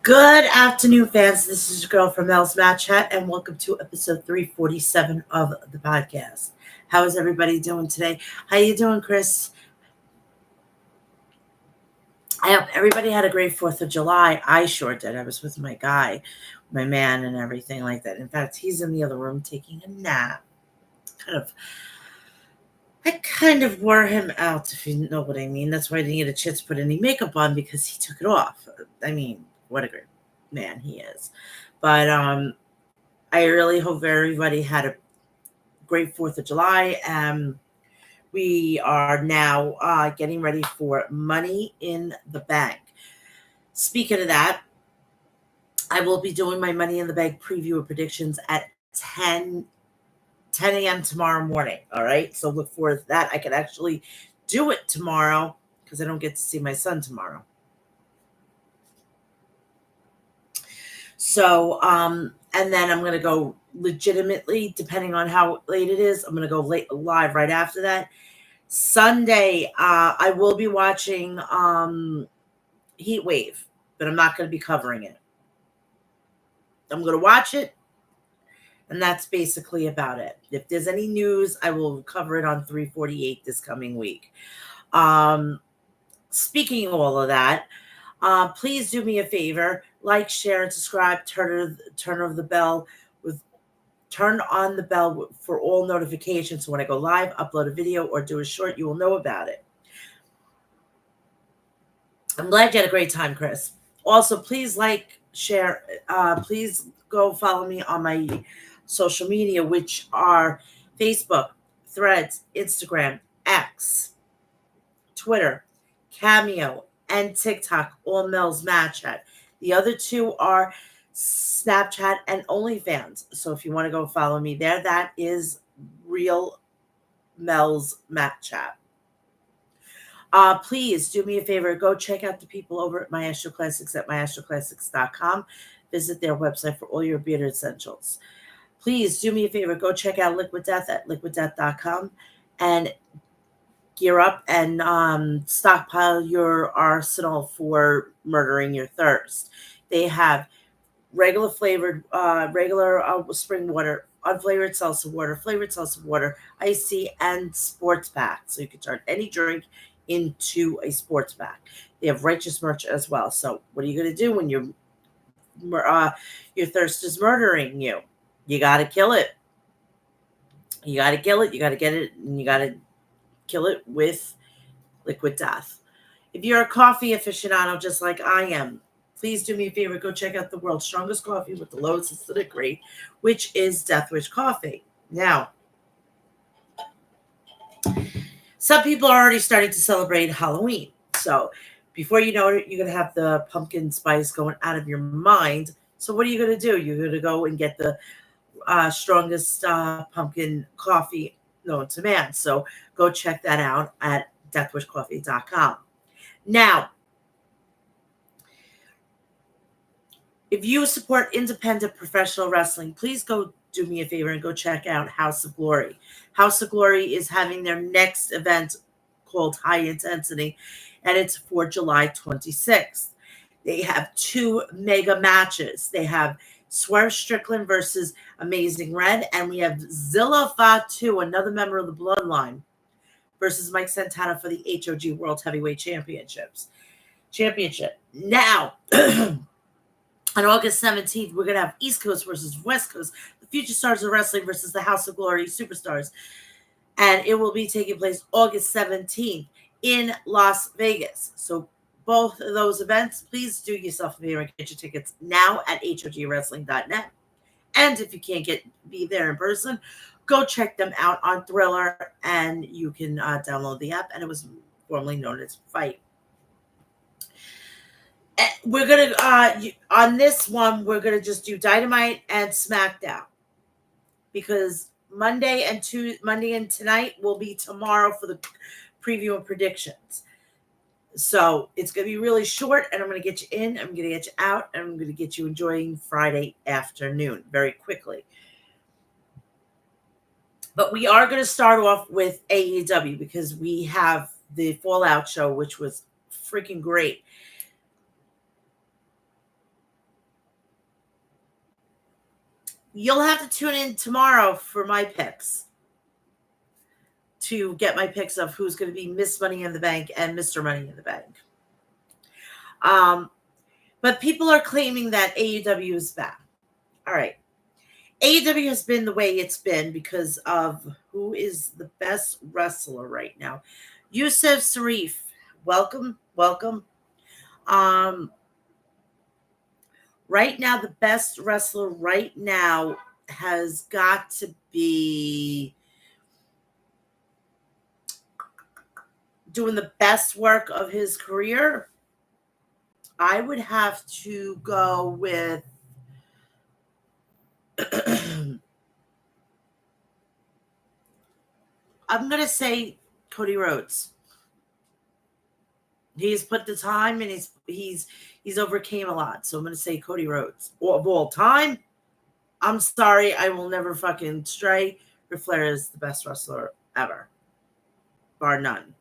Good afternoon, fans. This is your girl from Mel'S Mat Chat, and welcome to episode 347 of the podcast. How is everybody doing today? How you doing, Chris? I hope everybody had a great 4th of July. I sure did. I was with my guy, my man, and everything like that. In fact, he's in the other room taking a nap. I kind of wore him out, if you know what I mean. That's why I didn't get a chance to put any makeup on because he took it off. I mean, what a great man he is. But I really hope everybody had a great 4th of July. We are now getting ready for Money in the Bank. Speaking of that, I will be doing my Money in the Bank preview and predictions at 10 a.m. tomorrow morning. All right. So look forward to that. I can actually do it tomorrow because I don't get to see my son tomorrow. So, and then I'm going to go legitimately, depending on how late it is, I'm going to go live right after that. Sunday, I will be watching Heat Wave, but I'm not going to be covering it. I'm going to watch it, and that's basically about it. If there's any news, I will cover it on 348 this coming week. Speaking of all of that, please do me a favor, like, share, and subscribe. Turn on the bell for all notifications. So when I go live, upload a video, or do a short, you will know about it. I'm glad you had a great time, Chris. Also, please like, share. Please go follow me on my social media, which are Facebook, Threads, Instagram, X, Twitter, Cameo, and TikTok, all Mel'S Mat Chat. The other two are Snapchat and OnlyFans. So if you want to go follow me there, that is real Mel'S Mat Chat. Please do me a favor. Go check out the people over at Maestro Classics at maestroclassics.com. Visit their website for all your beard essentials. Please do me a favor. Go check out Liquid Death at liquiddeath.com and gear up and stockpile your arsenal for murdering your thirst. They have regular flavored, spring water, unflavored seltzer water, flavored seltzer water, iced tea, and sports pack. So you can turn any drink into a sports pack. They have righteous merch as well. So what are you going to do when your thirst is murdering you? You got to kill it. You got to kill it. You got to get it, and you got to kill it with Liquid Death. If you're a coffee aficionado just like I am, please do me a favor. Go check out the world's strongest coffee with the lowest acidic rate, which is Death Wish Coffee. Now, some people are already starting to celebrate Halloween. So before you know it, you're going to have the pumpkin spice going out of your mind. So what are you going to do? You're going to go and get the strongest pumpkin coffee known to man. So go check that out at deathwishcoffee.com. Now, if you support independent professional wrestling, please go do me a favor and go check out House of Glory. House of Glory is having their next event called High Intensity, and it's for July 26th. They have 2 mega matches. They have Swerve Strickland versus Amazing Red, and we have Zilla Fatu, another member of the Bloodline, versus Mike Santana for the HOG World Heavyweight Championship. Now, on August 17th, we're going to have East Coast versus West Coast, the Future Stars of Wrestling versus the House of Glory Superstars. And it will be taking place August 17th in Las Vegas. So both of those events, please do yourself a favor and get your tickets now at hogwrestling.net. And if you can't be there in person, go check them out on Thriller, and you can download the app. And it was formerly known as Fight. We're going to, on this one, we're going to just do Dynamite and SmackDown. Because Monday and tonight will be tomorrow for the preview and predictions. So it's going to be really short, and I'm going to get you in, I'm going to get you out, and I'm going to get you enjoying Friday afternoon very quickly. But we are going to start off with AEW because we have the Fallout show, which was freaking great. You'll have to tune in tomorrow for my picks to get my picks of who's going to be Miss Money in the Bank and Mr. Money in the Bank. But people are claiming that AEW is back. All right. AEW has been the way it's been because of who is the best wrestler right now. Yusuf Sarif. Welcome. Right now, the best wrestler right now has got to be doing the best work of his career. I would have to go with I'm going to say Cody Rhodes. He's put the time and he's overcame a lot. So I'm going to say Cody Rhodes. Of all time, I'm sorry, I will never fucking stray. Ric Flair is the best wrestler ever. Bar none.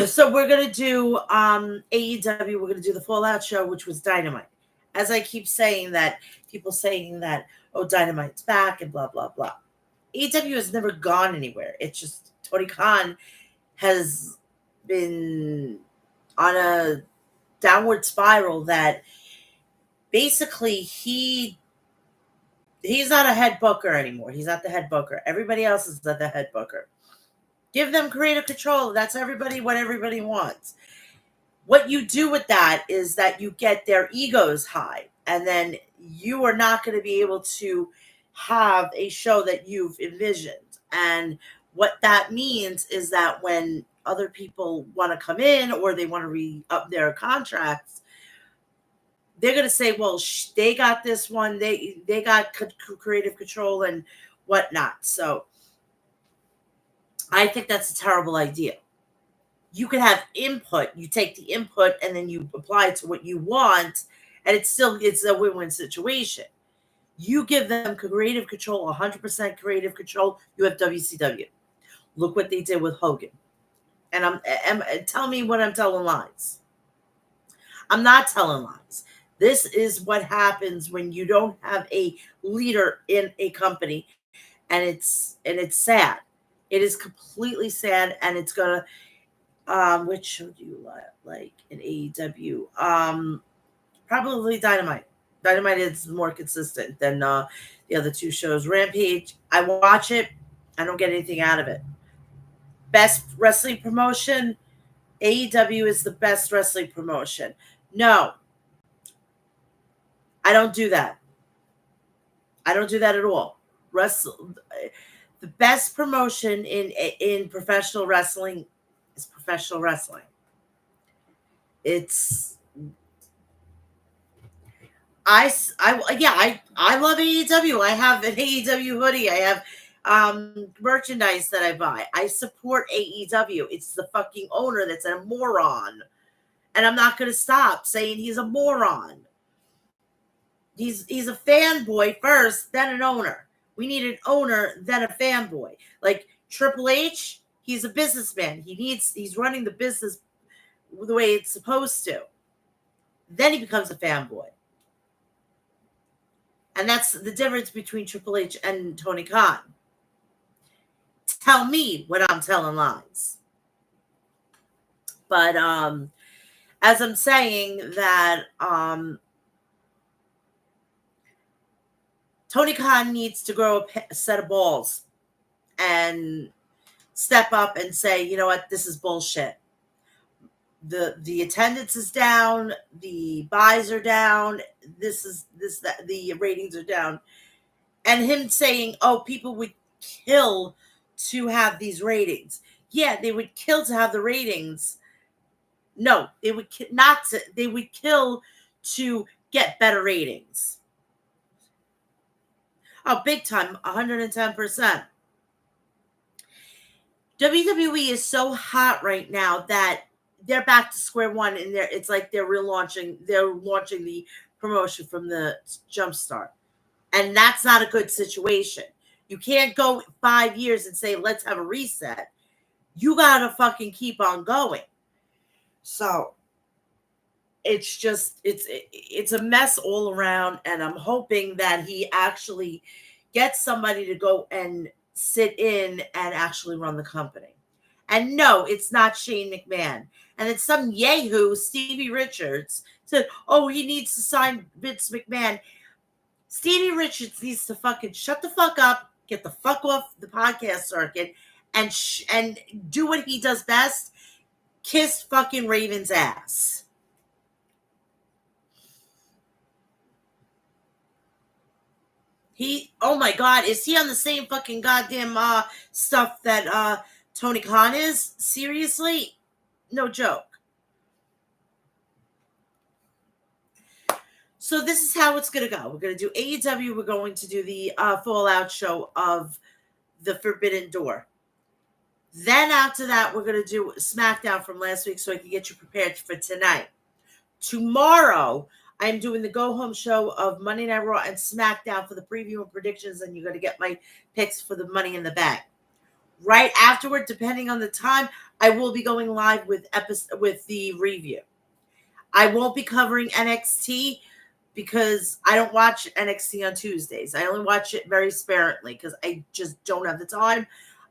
So we're going to do AEW. We're going to do the Fallout show, which was Dynamite. As I keep saying that, people saying that, oh, Dynamite's back and blah, blah, blah. AEW has never gone anywhere. It's just Tony Khan has been on a downward spiral that basically he's not a head booker anymore. He's not the head booker. Everybody else is the head booker. Give them creative control. That's what everybody wants. What you do with that is that you get their egos high, and then you are not going to be able to have a show that you've envisioned. And what that means is that when other people want to come in or they want to re-up their contracts, they're going to say, well, they got this one. They got creative control and whatnot. So I think that's a terrible idea. You can have input. You take the input and then you apply it to what you want, and it's a win-win situation. You give them creative control, 100% creative control. You have WCW. Look what they did with Hogan. And tell me when I'm telling lies. I'm not telling lies. This is what happens when you don't have a leader in a company, and it's sad. It is completely sad, and it's gonna. Which show do you like in AEW? Probably Dynamite. Dynamite is more consistent than the other two shows. Rampage, I watch it. I don't get anything out of it. Best wrestling promotion, AEW is the best wrestling promotion. No, I don't do that. I don't do that at all. The best promotion in professional wrestling is professional wrestling. I love AEW. I have an AEW hoodie. I have merchandise that I buy. I support AEW. It's the fucking owner that's a moron. And I'm not going to stop saying he's a moron. He's a fanboy first, then an owner. We need an owner, then a fanboy. Like Triple H, he's a businessman. He's running the business the way it's supposed to. Then he becomes a fanboy. And that's the difference between Triple H and Tony Khan. Tell me when I'm telling lies. But as I'm saying that Tony Khan needs to grow a set of balls and step up and say, you know what, this is bullshit. The attendance is down, the buys are down, the ratings are down. And him saying, oh, people would kill to have these ratings. Yeah, they would kill to have the ratings. No, they would they would kill to get better ratings. Oh, big time, 110%. WWE is so hot right now that they're back to square one, and it's like they're launching the promotion from the jump start. And that's not a good situation. You can't go 5 years and say, let's have a reset. You got to fucking keep on going. So it's just it's a mess all around, and I'm hoping that he actually gets somebody to go and sit in and actually run the company. And no, it's not Shane McMahon. And it's some yahoo, Stevie Richards, said, oh, he needs to sign Vince McMahon. Stevie Richards needs to fucking shut the fuck up, get the fuck off the podcast circuit, and do what he does best: kiss fucking Raven's ass. Oh my god, is he on the same fucking goddamn stuff that Tony Khan is? Seriously? No joke. So this is how it's going to go. We're going to do AEW. We're going to do the Fallout show of the Forbidden Door. Then after that, we're going to do SmackDown from last week so I can get you prepared for tonight. Tomorrow, I'm doing the go-home show of Monday Night Raw and SmackDown for the preview and predictions, and you're going to get my picks for the Money in the Bank. Right afterward, depending on the time, I will be going live with the review. I won't be covering NXT because I don't watch NXT on Tuesdays. I only watch it very sparingly because I just don't have the time.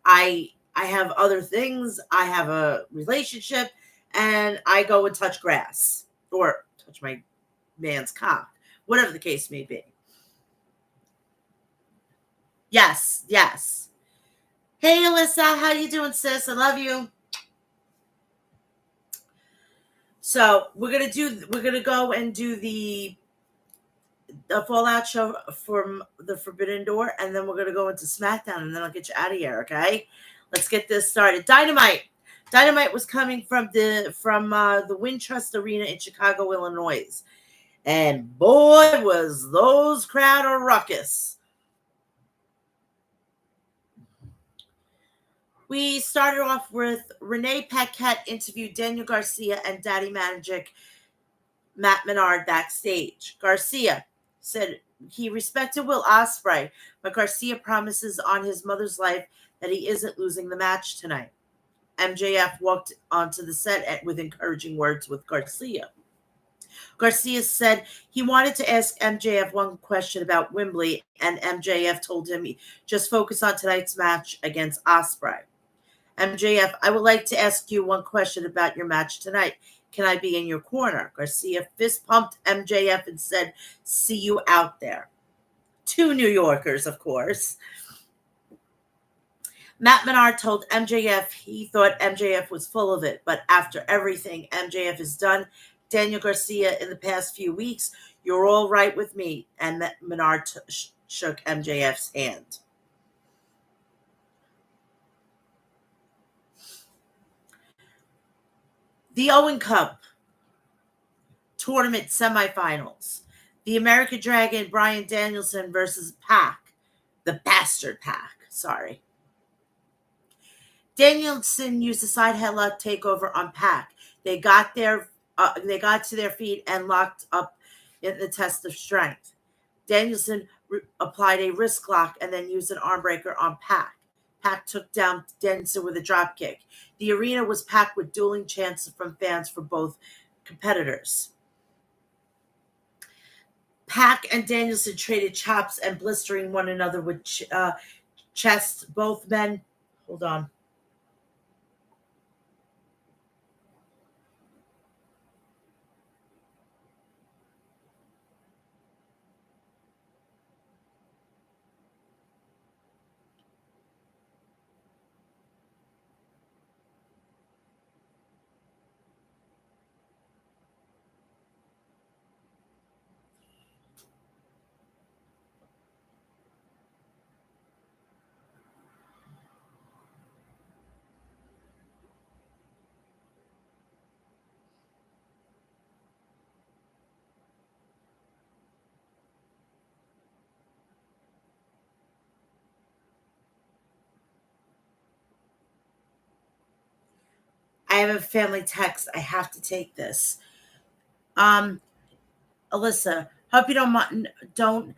I have other things. I have a relationship, and I go and touch grass or touch my man's cock, whatever the case may be. Yes. Hey, Alyssa, how you doing, sis? I love you. So we're gonna go and do the Fallout show from the Forbidden Door, and then we're gonna go into SmackDown, and then I'll get you out of here. Okay, let's get this started. Dynamite was coming from the Wintrust Arena in Chicago, Illinois, and boy, was those crowd a ruckus. We started off with Renee Paquette interviewed Daniel Garcia and Daddy Magic Matt Menard backstage. Garcia said he respected Will Ospreay, but Garcia promises on his mother's life that he isn't losing the match tonight. MJF walked onto the set with encouraging words with Garcia. Garcia said he wanted to ask MJF one question about Wembley, and MJF told him just focus on tonight's match against Ospreay. MJF, I would like to ask you one question about your match tonight. Can I be in your corner? Garcia fist pumped MJF and said, see you out there. Two New Yorkers, of course. Matt Menard told MJF he thought MJF was full of it, but after everything MJF has done, Daniel Garcia, in the past few weeks, you're all right with me. And Menard shook MJF's hand. The Owen Cup tournament semifinals. The American Dragon, Bryan Danielson versus Pac, the Bastard Pac. Sorry. Danielson used a side headlock takeover on Pac. They got to their feet and locked up in the test of strength. Danielson applied a wrist lock and then used an arm breaker on Pac. Pac took down Danielson with a drop kick. The arena was packed with dueling chants from fans for both competitors. Pac and Danielson traded chops and blistering one another with chests. Both men. Hold on. I have a family text. I have to take this. Alyssa, hope you don't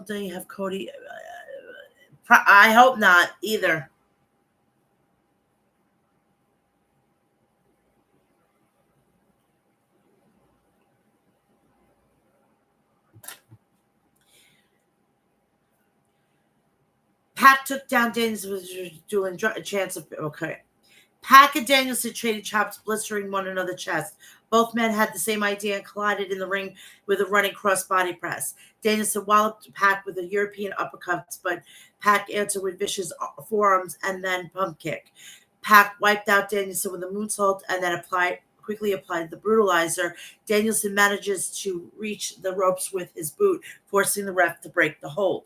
they have Cody? I hope not either. Pac took down Danielson with dueling a chance of Pac and Danielson traded chops, blistering one another's chest. Both men had the same idea and collided in the ring with a running cross-body press. Danielson walloped Pac with a European uppercut, but Pac answered with vicious forearms and then pump kick. Pac wiped out Danielson with a moonsault and then quickly applied the brutalizer. Danielson manages to reach the ropes with his boot, forcing the ref to break the hold.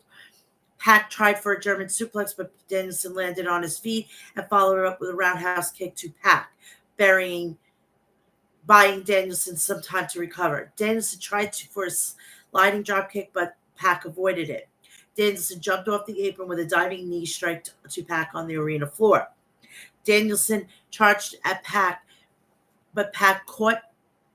Pac tried for a German suplex, but Danielson landed on his feet and followed up with a roundhouse kick to Pac, buying Danielson some time to recover. Danielson tried for a sliding drop kick, but Pac avoided it. Danielson jumped off the apron with a diving knee strike to Pac on the arena floor. Danielson charged at Pac, but Pac caught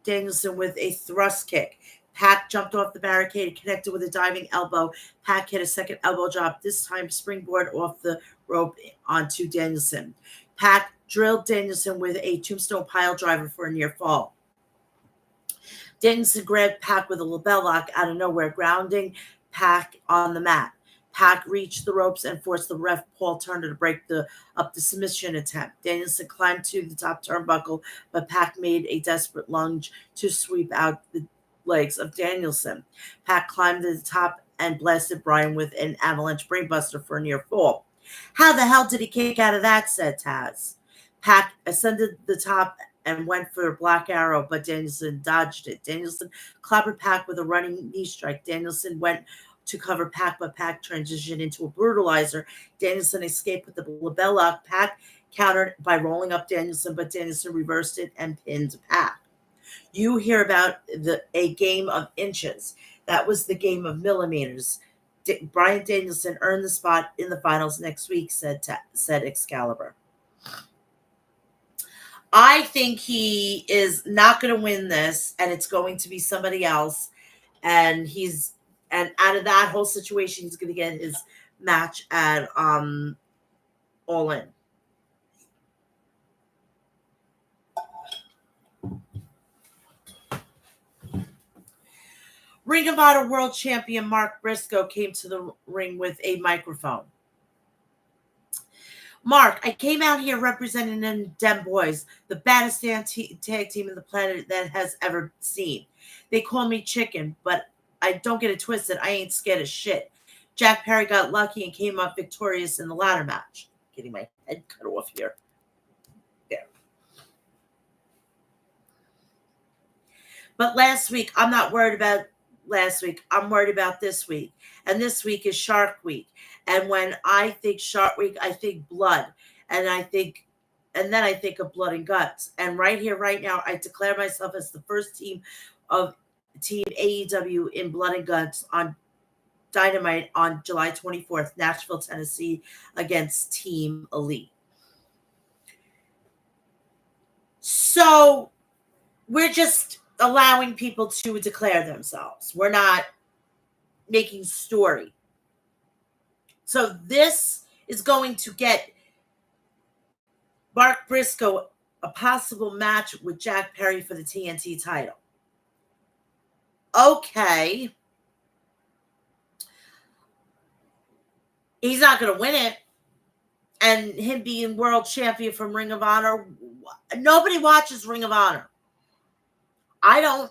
Danielson with a thrust kick. Pac jumped off the barricade and connected with a diving elbow. Pac hit a second elbow drop, this time springboard off the rope onto Danielson. Pac drilled Danielson with a tombstone pile driver for a near fall. Danielson grabbed Pac with a label lock out of nowhere, grounding Pac on the mat. Pac reached the ropes and forced the ref Paul Turner to break up the submission attempt. Danielson climbed to the top turnbuckle, but Pac made a desperate lunge to sweep out the legs of Danielson. Pac climbed to the top and blasted Bryan with an avalanche brainbuster for a near fall. How the hell did he kick out of that, said Taz. Pac ascended the top and went for a black arrow, but Danielson dodged it. Danielson clobbered Pac with a running knee strike. Danielson went to cover Pac, but Pac transitioned into a brutalizer. Danielson escaped with the label lock. Pac countered by rolling up Danielson, but Danielson reversed it and pinned Pac. You hear about a game of inches. That was the game of millimeters. Bryan Danielson earned the spot in the finals next week, said Excalibur. I think he is not going to win this, and it's going to be somebody else. And out of that whole situation, he's going to get his match at All In. Ring of Honor World Champion Mark Briscoe came to the ring with a microphone. Mark, I came out here representing them boys, the baddest tag team in the planet that has ever seen. They call me Chicken, but I don't get it twisted. I ain't scared of shit. Jack Perry got lucky and came up victorious in the ladder match. Getting my head cut off here. There. But last week, I'm not worried about last week. I'm worried about this week. And this week is Shark Week. And when I think Shark Week, I think blood. And then I think of blood and guts. And right here, right now, I declare myself as the first team of Team AEW in Blood and Guts on Dynamite on July 24th, Nashville, Tennessee, against Team Elite. So we're just allowing people to declare themselves. We're not making story. So this is going to get Mark Briscoe a possible match with Jack Perry for the TNT title. Okay. He's not going to win it. And him being world champion from Ring of Honor, nobody watches Ring of Honor. I don't.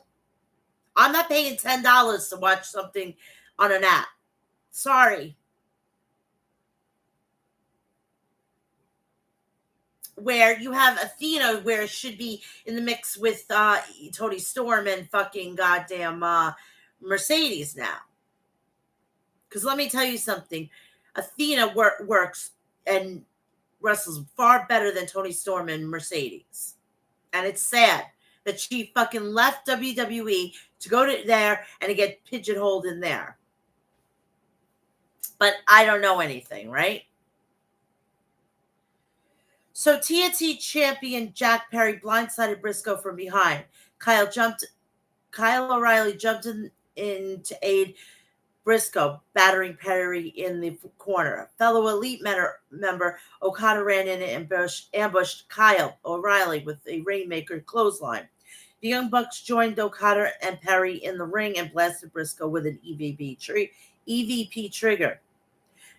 I'm not paying $10 to watch something on an app. Sorry. Where you have Athena, where it should be in the mix with Toni Storm and fucking goddamn Mercedes now. Because let me tell you something. Athena works and wrestles far better than Toni Storm and Mercedes. And it's sad that she fucking left WWE to go to there and to get pigeonholed in there. But I don't know anything, right? So TNT champion Jack Perry blindsided Briscoe from behind. Kyle O'Reilly jumped in to aid Briscoe, battering Perry in the corner. Fellow Elite member Okada ran in and ambushed Kyle O'Reilly with a Rainmaker clothesline. The Young Bucks joined Okada and Perry in the ring and blasted Briscoe with an EVP trigger.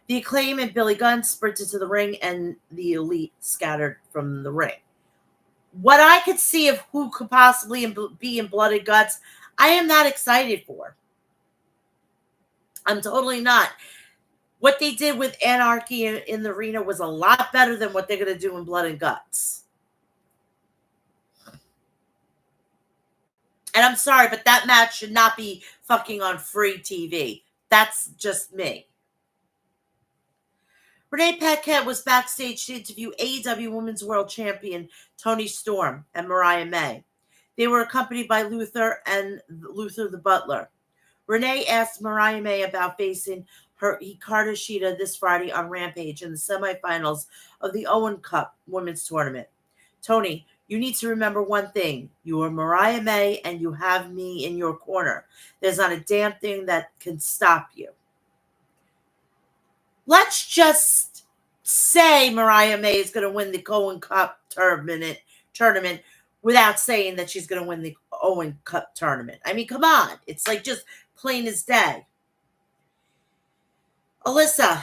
The Acclaim and Billy Gunn sprinted to the ring, and the Elite scattered from the ring. What I could see of who could possibly be in Blood and Guts, I am not excited for. I'm totally not. What they did with Anarchy in the arena was a lot better than what they're going to do in Blood and Guts. And I'm sorry, but that match should not be fucking on free TV. That's just me. Renee Paquette was backstage to interview AEW Women's World Champion Toni Storm and Mariah May. They were accompanied by Luther and Luther the Butler. Renee asked Mariah May about facing her Hikaru Shida this Friday on Rampage in the semifinals of the Owen Cup Women's Tournament. Toni, you need to remember one thing. You are Mariah May and you have me in your corner. There's not a damn thing that can stop you. Let's just say Mariah May is going to win the Owen Cup tournament without saying that she's going to win the Owen Cup tournament. I mean, come on. It's like just plain as day. Alyssa,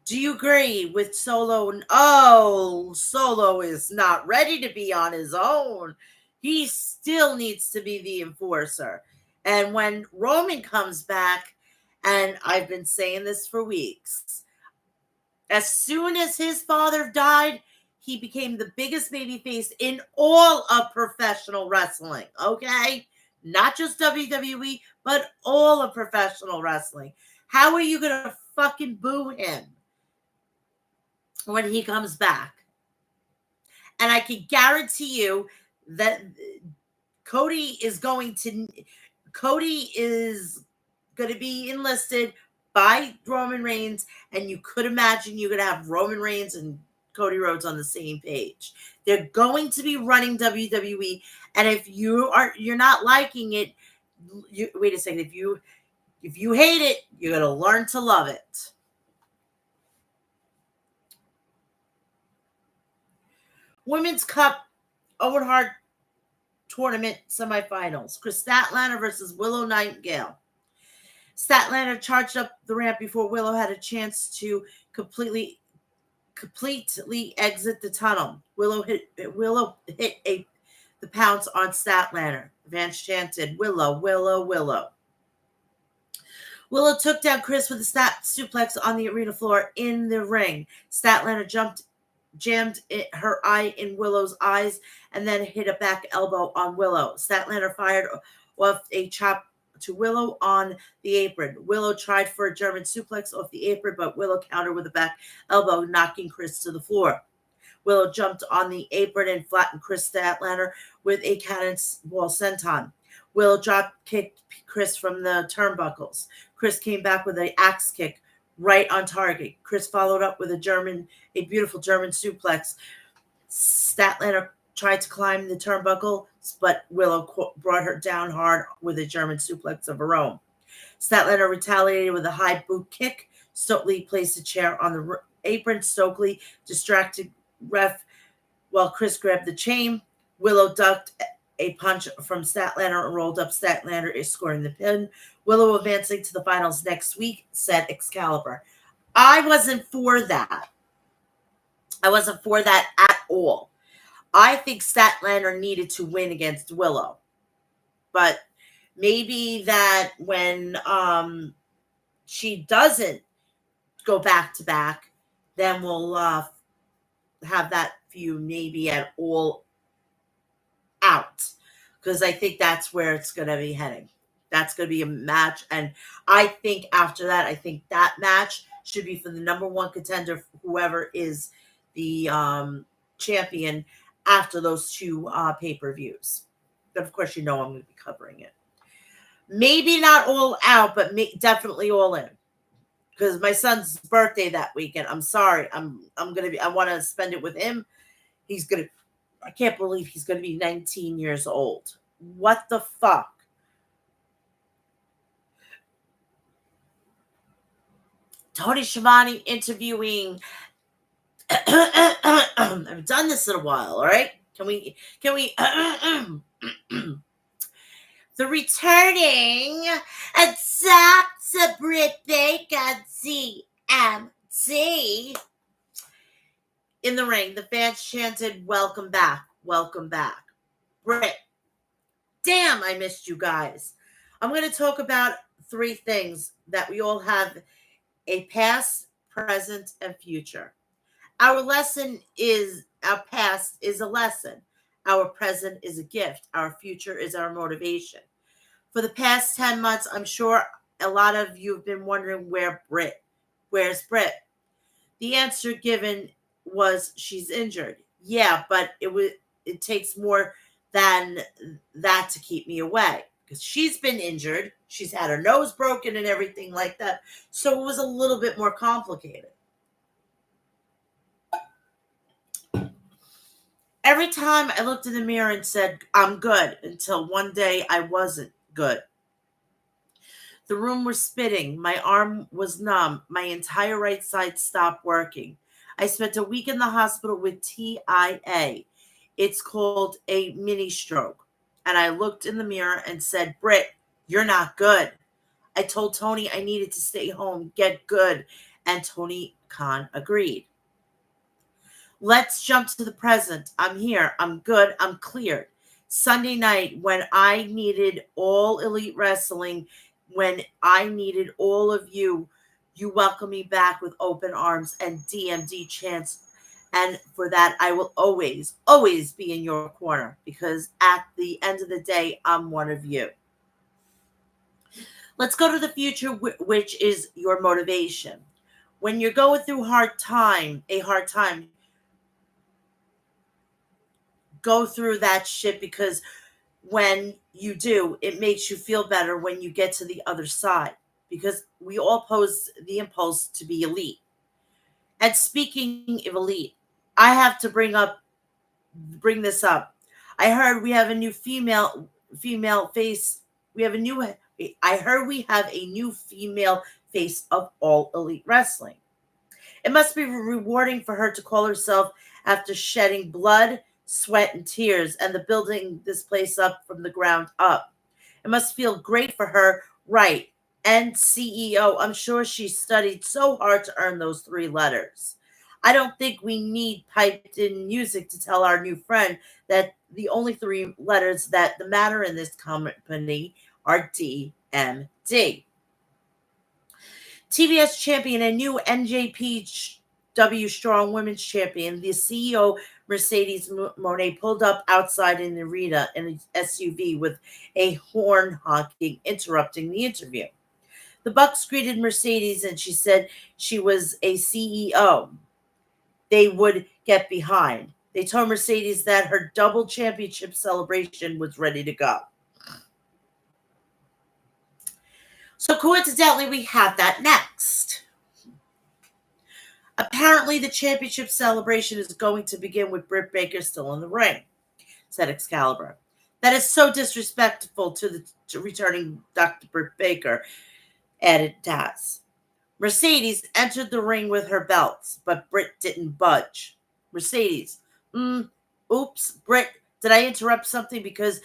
do you agree with Solo? Oh, Solo is not ready to be on his own. He still needs to be the enforcer. And when Roman comes back, and I've been saying this for weeks, as soon as his father died, he became the biggest babyface in all of professional wrestling, okay? Not just WWE, but all of professional wrestling. How are you going to fucking boo him when he comes back? And I can guarantee you that Cody is going to be enlisted by Roman Reigns, and you could imagine you're going to have Roman Reigns and Cody Rhodes on the same page. They're going to be running WWE, and if you're not liking it, wait a second. If you hate it, you're going to learn to love it. Women's Cup Owen Hart Tournament semifinals. Chris Statlander versus Willow Nightingale. Statlander charged up the ramp before Willow had a chance to completely exit the tunnel. Willow hit the pounce on Statlander. Vance chanted, "Willow, Willow, Willow." Willow took down Chris with a suplex on the arena floor in the ring. Statlander jammed her eye in Willow's eyes and then hit a back elbow on Willow. Statlander fired off a chop to Willow on the apron. Willow tried for a German suplex off the apron, but Willow countered with a back elbow, knocking Chris to the floor. Willow jumped on the apron and flattened Chris Statlander with a cannonball senton. Willow drop kicked Chris from the turnbuckles. Chris came back with an axe kick right on target. Chris followed up with a beautiful German suplex. Statlander tried to climb the turnbuckle, but Willow brought her down hard with a German suplex of her own. Statlander retaliated with a high boot kick. Stokely placed a chair on the apron. Stokely distracted ref while Chris grabbed the chain. Willow ducked a punch from Statlander and rolled up. Statlander is scoring the pin. Willow advancing to the finals next week, said Excalibur. I wasn't for that. I wasn't for that at all. I think Statlander needed to win against Willow. But maybe that when she doesn't go back to back, then we'll have that feud maybe at All Out. Because I think that's where it's going to be heading. That's going to be a match. And I think after that, I think that match should be for the number one contender, whoever is the champion after those two pay-per-views. But of course, I'm going to be covering it. Maybe not All Out, but definitely All In. Because my son's birthday that weekend. I'm sorry. I want to spend it with him. I can't believe he's going to be 19 years old. What the fuck? Tony Schiavone interviewing. I've done this in a while, all right? Can we the returning Dr. Britt Baker, DMD. In the ring, the fans chanted, "Welcome back, welcome back." Britt, damn, I missed you guys. I'm going to talk about three things that we all have: a past, present, and future. Our past is a lesson. Our present is a gift. Our future is our motivation. For the past 10 months, I'm sure a lot of you have been wondering where's Britt? The answer given was she's injured. Yeah, but it takes more than that to keep me away because she's been injured. She's had her nose broken and everything like that. So it was a little bit more complicated. Every time I looked in the mirror and said, "I'm good," until one day I wasn't good. The room was spitting. My arm was numb. My entire right side stopped working. I spent a week in the hospital with TIA. It's called a mini stroke. And I looked in the mirror and said, "Britt, you're not good." I told Tony I needed to stay home, get good. And Tony Khan agreed. Let's jump to the present. I'm here. I'm good. I'm cleared. Sunday night, when I needed all elite wrestling, when I needed all of you, you welcome me back with open arms and DMD chants. And for that, I will always, always be in your corner because at the end of the day, I'm one of you. Let's go to the future, which is your motivation. When you're going through a hard time, go through that shit because when you do, it makes you feel better when you get to the other side because we all pose the impulse to be elite. And speaking of elite, I have to bring this up. I heard we have a new female face. I heard we have a new female face of All Elite Wrestling. It must be rewarding for her to call herself after shedding blood, sweat, and tears and the building this place up from the ground up. It must feel great for her, right? And CEO, I'm sure she studied so hard to earn those three letters. I don't think we need piped in music to tell our new friend that the only three letters that matter in this company are DMD. TBS champion and new NJPW Strong Women's champion, the CEO Mercedes Monet pulled up outside in the arena in an SUV with a horn honking, interrupting the interview. The Bucks greeted Mercedes and she said she was a CEO they would get behind. They told Mercedes that her double championship celebration was ready to go. So coincidentally, we have that next. Apparently, the championship celebration is going to begin with Britt Baker still in the ring, said Excalibur. That is so disrespectful to returning Dr. Britt Baker, added Taz. Mercedes entered the ring with her belts, but Britt didn't budge. Mercedes, oops, Britt, did I interrupt something? Because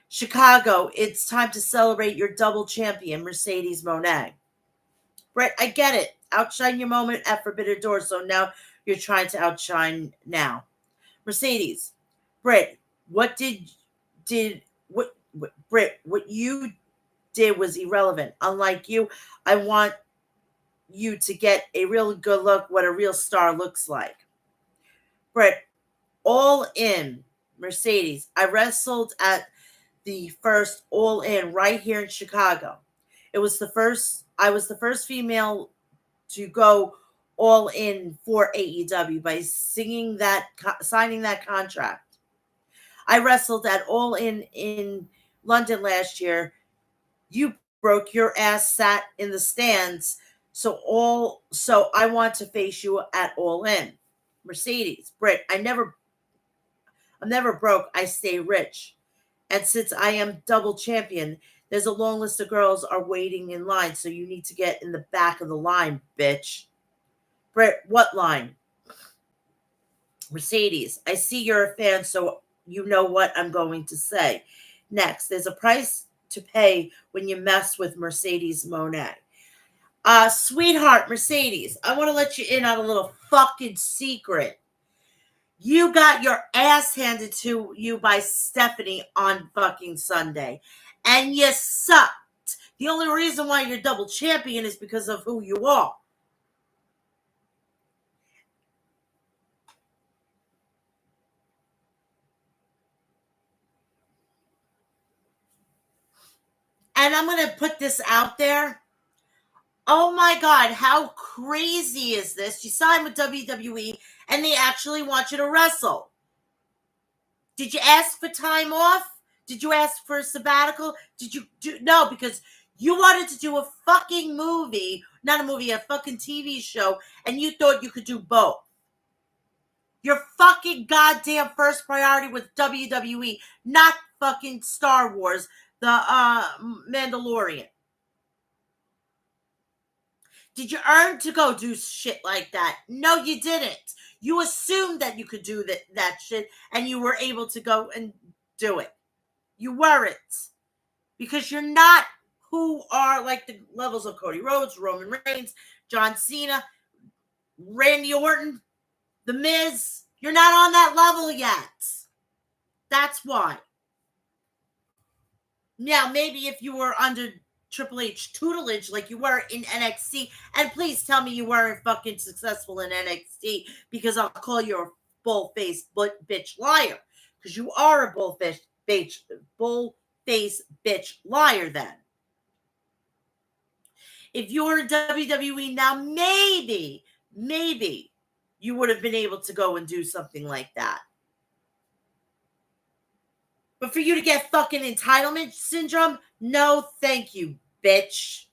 Chicago, it's time to celebrate your double champion, Mercedes Monet. Britt, I get it. Outshine your moment at Forbidden Door, so now you're trying to outshine now. Mercedes, Britt, what Britt, what you did was irrelevant. Unlike you, I want you to get a real good look what a real star looks like. Britt, All In, Mercedes. I wrestled at the first All In right here in Chicago. I was the first female to go all in for AEW by signing that contract. I wrestled at All in London last year. You broke your ass, sat in the stands. So I want to face you at All In. Mercedes, Britt, I'm never broke. I stay rich. And since I am double champion, there's a long list of girls are waiting in line, so you need to get in the back of the line, bitch. Britt, what line? Mercedes, I see you're a fan, so you know what I'm going to say. Next, there's a price to pay when you mess with Mercedes Monet. Sweetheart, Mercedes, I want to let you in on a little fucking secret. You got your ass handed to you by Stephanie on fucking Sunday. And you sucked. The only reason why you're double champion is because of who you are. And I'm going to put this out there. Oh my God, how crazy is this? You signed with WWE and they actually want you to wrestle. Did you ask for time off? Did you ask for a sabbatical? Did you do no, because you wanted to do a fucking movie, not a movie, a fucking TV show, and you thought you could do both. Your fucking goddamn first priority was WWE, not fucking Star Wars, the Mandalorian. Did you earn to go do shit like that? No, you didn't. You assumed that you could do that shit and you were able to go and do it. You weren't. Because you're not who are like the levels of Cody Rhodes, Roman Reigns, John Cena, Randy Orton, The Miz. You're not on that level yet. That's why. Now, maybe if you were under Triple H tutelage like you were in NXT, and please tell me you weren't fucking successful in NXT because I'll call you a bull-faced bitch liar. Because you are a bull-faced bitch liar then. If you were in WWE now, maybe you would have been able to go and do something like that. But for you to get fucking entitlement syndrome, no thank you, bitch.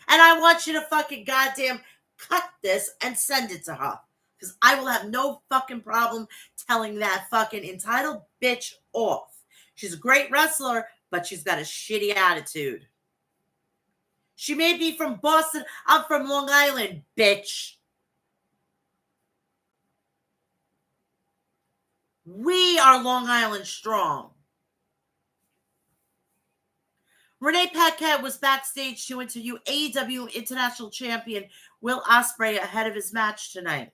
And I want you to fucking goddamn cut this and send it to her. Because I will have no fucking problem telling that fucking entitled bitch off. She's a great wrestler, but she's got a shitty attitude. She may be from Boston. I'm from Long Island, bitch. We are Long Island strong. Renee Paquette was backstage to interview AEW International Champion Will Ospreay ahead of his match tonight.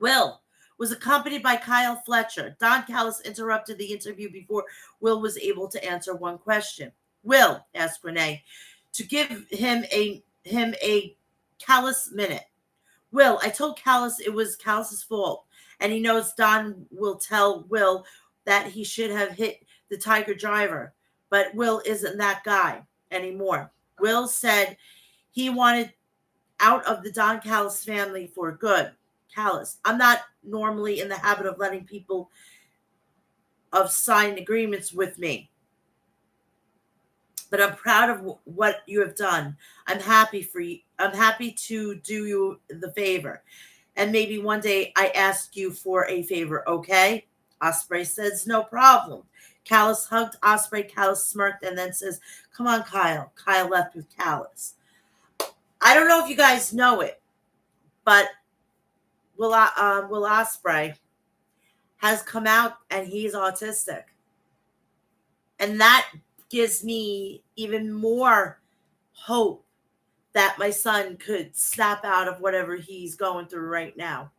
Will was accompanied by Kyle Fletcher. Don Callis interrupted the interview before Will was able to answer one question. Will asked Renee to give him a Callis minute. Will, I told Callis it was Callis's fault, and he knows Don will tell Will that he should have hit the Tiger Driver, but Will isn't that guy anymore. Will said he wanted out of the Don Callis family for good. Callis, I'm not normally in the habit of letting people of sign agreements with me, but I'm proud of what you have done. I'm happy for you. I'm happy to do you the favor. And maybe one day I ask you for a favor, okay? Ospreay says, no problem. Callis hugged Ospreay. Callis smirked and then says, come on, Kyle. Kyle left with Callis. I don't know if you guys know it, but Will Ospreay has come out and he's autistic. And that gives me even more hope that my son could snap out of whatever he's going through right now.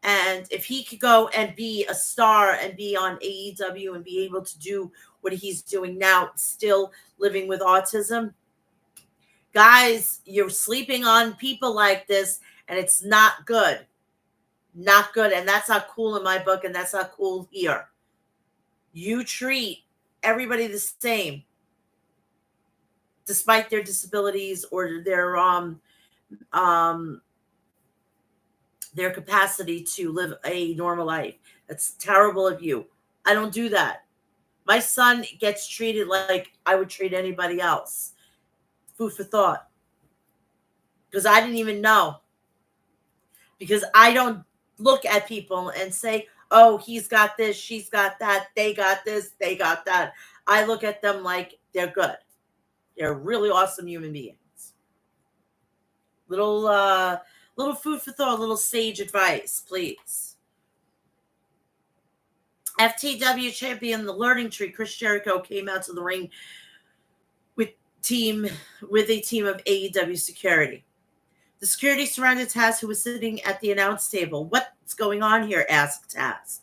And if he could go and be a star and be on AEW and be able to do what he's doing now, still living with autism, guys, you're sleeping on people like this and it's not good. Not good. And that's not cool in my book, and that's not cool here. You treat everybody the same, despite their disabilities or their capacity to live a normal life. That's terrible of you. I don't do that. My son gets treated like I would treat anybody else. Food for thought. Because I didn't even know. Because I don't look at people and say, oh, he's got this, she's got that, they got this, they got that. I look at them like they're good. They're really awesome human beings. Little food for thought, little sage advice, please. FTW champion, the Learning Tree, Chris Jericho, came out to the ring with team with a team of AEW security. The security surrounded Taz, who was sitting at the announce table. "What's going on here?" asked Taz.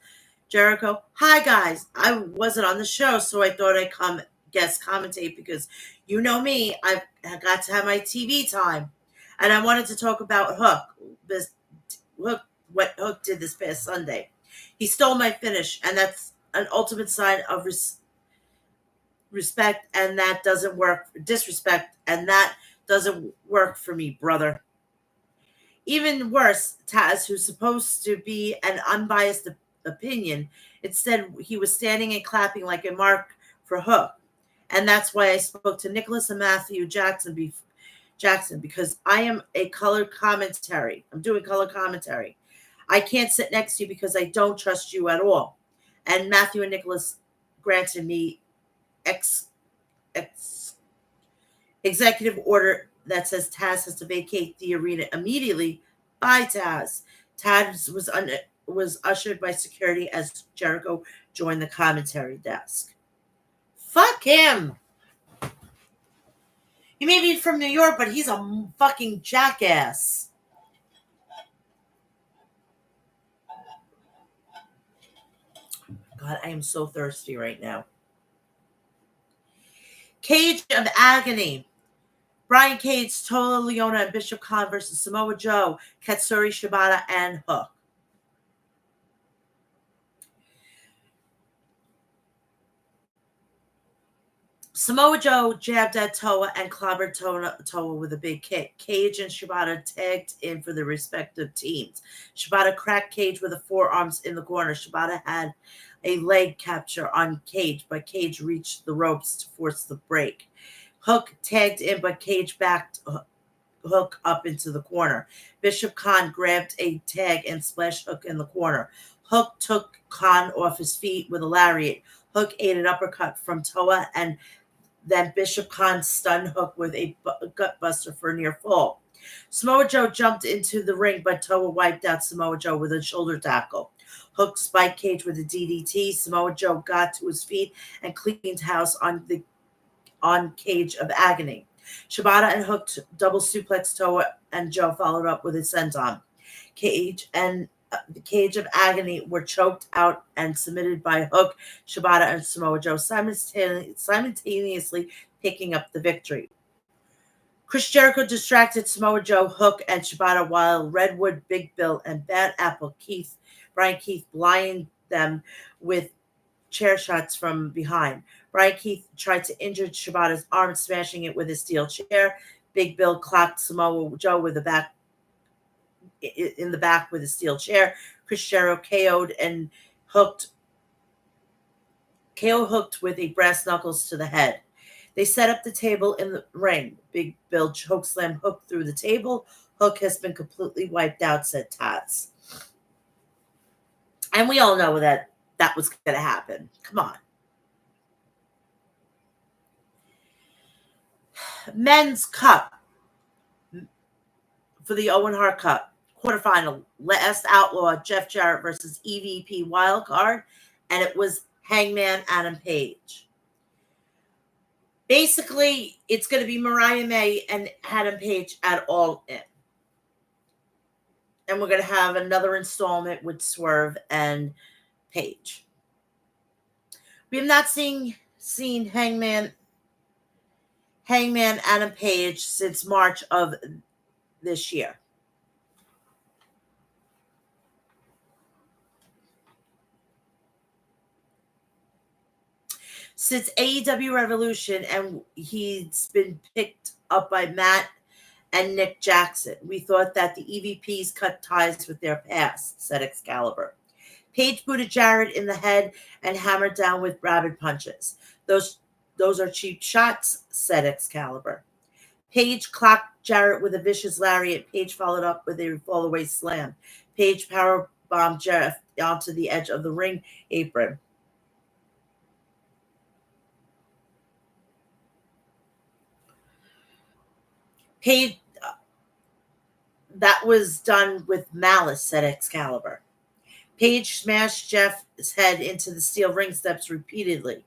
Jericho, "Hi guys, I wasn't on the show, so I thought I'd come guest commentate because you know me, I got to have my TV time. And I wanted to talk about Hook. What Hook did this past Sunday. He stole my finish, and that's an ultimate sign of respect, and that doesn't work. Disrespect, and that doesn't work for me, brother." Even worse, Taz, who's supposed to be an unbiased opinion, instead he was standing and clapping like a mark for Hook. And that's why I spoke to Nicholas and Matthew Jackson, because I am a color commentary. I'm doing color commentary. I can't sit next to you because I don't trust you at all. And Matthew and Nicholas granted me ex executive order that says Taz has to vacate the arena immediately. By Taz. Taz was ushered by security as Jericho joined the commentary desk. Fuck him. He may be from New York, but he's a fucking jackass. God, I am so thirsty right now. Cage of Agony. Brian Cage, Tola Leona, and Bishop Khan versus Samoa Joe, Katsuri Shibata, and Hook. Samoa Joe jabbed at Toa and clobbered Toa with a big kick. Cage and Shibata tagged in for their respective teams. Shibata cracked Cage with the forearms in the corner. Shibata had a leg capture on Cage, but Cage reached the ropes to force the break. Hook tagged in, but Cage backed Hook up into the corner. Bishop Khan grabbed a tag and splashed Hook in the corner. Hook took Khan off his feet with a lariat. Hook ate an uppercut from Toa, and then Bishop Khan stunned Hook with a gutbuster for a near fall. Samoa Joe jumped into the ring, but Toa wiped out Samoa Joe with a shoulder tackle. Hook spiked Cage with a DDT. Samoa Joe got to his feet and cleaned house on Cage of Agony. Shibata and Hook double suplex Toa, and Joe followed up with a senton. Cage and the Cage of Agony were choked out and submitted by Hook, Shibata, and Samoa Joe, simultaneously picking up the victory. Chris Jericho distracted Samoa Joe, Hook, and Shibata, while Redwood, Big Bill, and Bad Apple Brian Keith blinded them with chair shots from behind. Brian Keith tried to injure Shibata's arm, smashing it with a steel chair. Big Bill clocked Samoa Joe in the back with a steel chair. Chris Jericho KO'd hooked with a brass knuckles to the head. They set up the table in the ring. Big Bill chokeslam Hook through the table. Hook has been completely wiped out, said Taz. And we all know that was going to happen. Come on. Men's Cup for the Owen Hart Cup. Quarterfinal. Last Outlaw, Jeff Jarrett versus EVP Wildcard. And it was Hangman Adam Page. Basically, it's going to be Mariah May and Adam Page at All In. And we're going to have another installment with Swerve and Page. We have not seen Hangman Adam Page since March of this year. Since AEW Revolution, and he's been picked up by Matt and Nick Jackson. We thought that the EVPs cut ties with their past, said Excalibur. Page booted Jarrett in the head and hammered down with rabid punches. Those are cheap shots, said Excalibur. Page clocked Jarrett with a vicious lariat. Page followed up with a fallaway slam. Page powerbombed Jarrett onto the edge of the ring apron. Page, that was done with malice, said Excalibur. Page smashed Jeff's head into the steel ring steps repeatedly.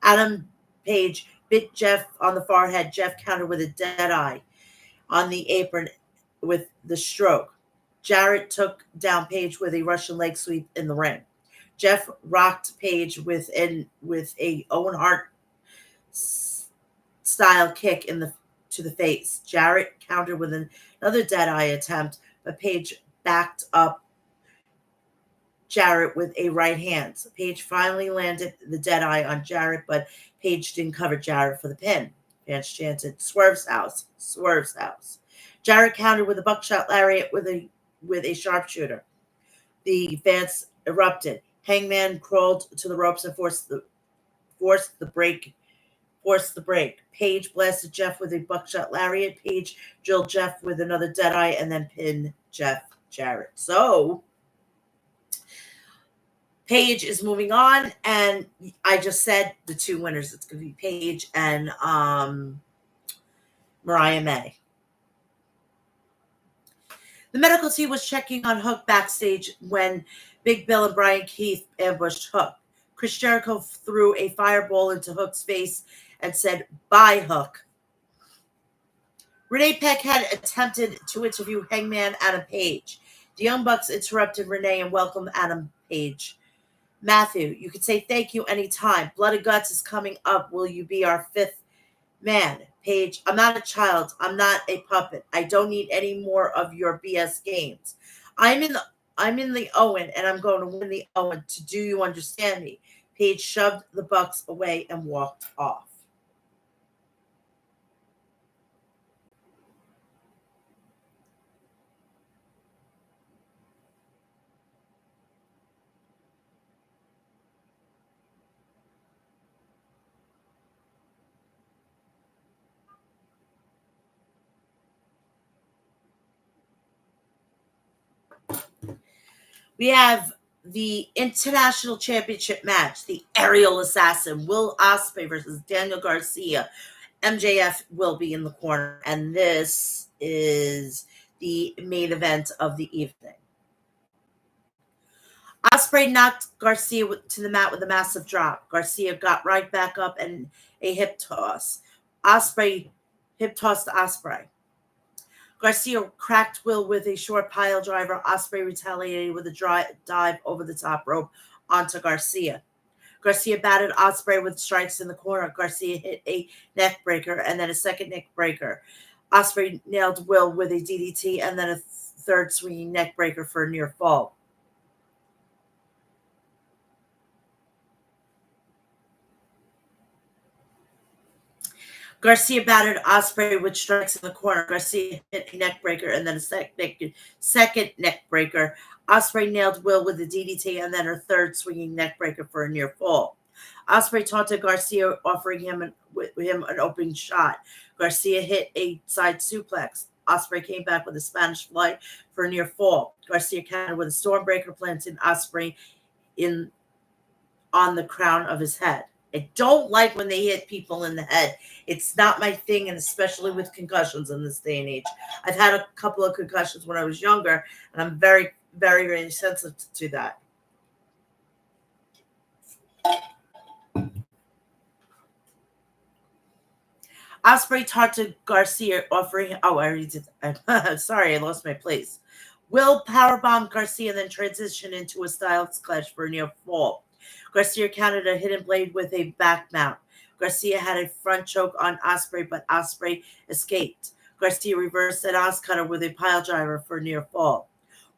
Adam Page bit Jeff on the forehead. Jeff countered with a dead eye on the apron with the stroke. Jarrett took down Page with a Russian leg sweep in the ring. Jeff rocked Page with a Owen Hart style kick to the face. Jarrett countered with another dead eye attempt, but Page backed up Jarrett with a right hand. Page finally landed the dead eye on Jarrett, but Page didn't cover Jarrett for the pin. Fans chanted, "Swerve's house, Swerve's house." Jarrett countered with a buckshot lariat with a sharpshooter. The fans erupted. Hangman crawled to the ropes and forced the break. Page blasted Jeff with a buckshot lariat. Page drilled Jeff with another deadeye and then pinned Jeff Jarrett. So Page is moving on, and I just said the two winners. It's going to be Page and Mariah May. The medical team was checking on Hook backstage when Big Bill and Brian Keith ambushed Hook. Chris Jericho threw a fireball into Hook's face and said, "Bye, Hook." Renee Peck had attempted to interview Hangman Adam Page. The Young Bucks interrupted Renee and welcomed Adam Page. "Matthew, you can say thank you anytime. Blood and Guts is coming up. Will you be our fifth man?" Page, "I'm not a child. I'm not a puppet. I don't need any more of your BS games. I'm in the Owen, and I'm going to win the Owen. Do you understand me?" Page shoved the Bucks away and walked off. We have the International Championship match, the Aerial Assassin, Will Ospreay versus Daniel Garcia. MJF will be in the corner, and this is the main event of the evening. Ospreay knocked Garcia to the mat with a massive drop. Garcia got right back up and a hip toss. Ospreay hip tossed Ospreay. Garcia cracked Will with a short pile driver. Ospreay retaliated with a dive over the top rope onto Garcia. Garcia batted Ospreay with strikes in the corner. Garcia hit a neck breaker and then a second neck breaker. Ospreay nailed Will with a DDT and then a third swinging neck breaker for a near fall. Garcia battered Ospreay with strikes in the corner. Garcia hit a neck breaker and then a second neck breaker. Ospreay nailed Will with a DDT and then her third swinging neck breaker for a near fall. Ospreay taunted Garcia, offering him an open shot. Garcia hit a side suplex. Ospreay came back with a Spanish fly for a near fall. Garcia countered with a stormbreaker, planting Ospreay on the crown of his head. I don't like when they hit people in the head. It's not my thing, and especially with concussions in this day and age. I've had a couple of concussions when I was younger, and I'm very, very, very sensitive to that. Ospreay taunted Garcia, offering. Oh, I already did. Sorry, I lost my place. Will powerbombed Garcia, then transitioned into a Styles Clash for a near fall. Garcia countered a hidden blade with a back mount. Garcia had a front choke on Ospreay, but Ospreay escaped. Garcia reversed an Oscutter with a pile driver for a near fall.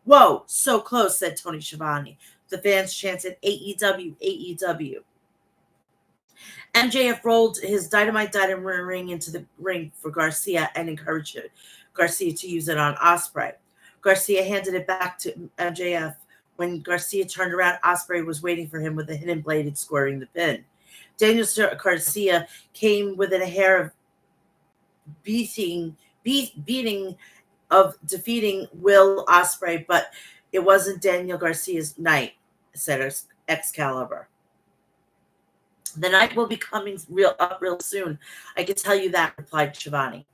"Whoa, so close," said Tony Schiavone. The fans chanted, "AEW, AEW." MJF rolled his dynamite ring into the ring for Garcia and encouraged Garcia to use it on Ospreay. Garcia handed it back to MJF. When Garcia turned around, Ospreay was waiting for him with a hidden blade and scoring the pin. Daniel Garcia came within a hair of defeating Will Ospreay, but it wasn't Daniel Garcia's night, said Excalibur. "The night will be coming real soon. I can tell you that," replied Schiavone.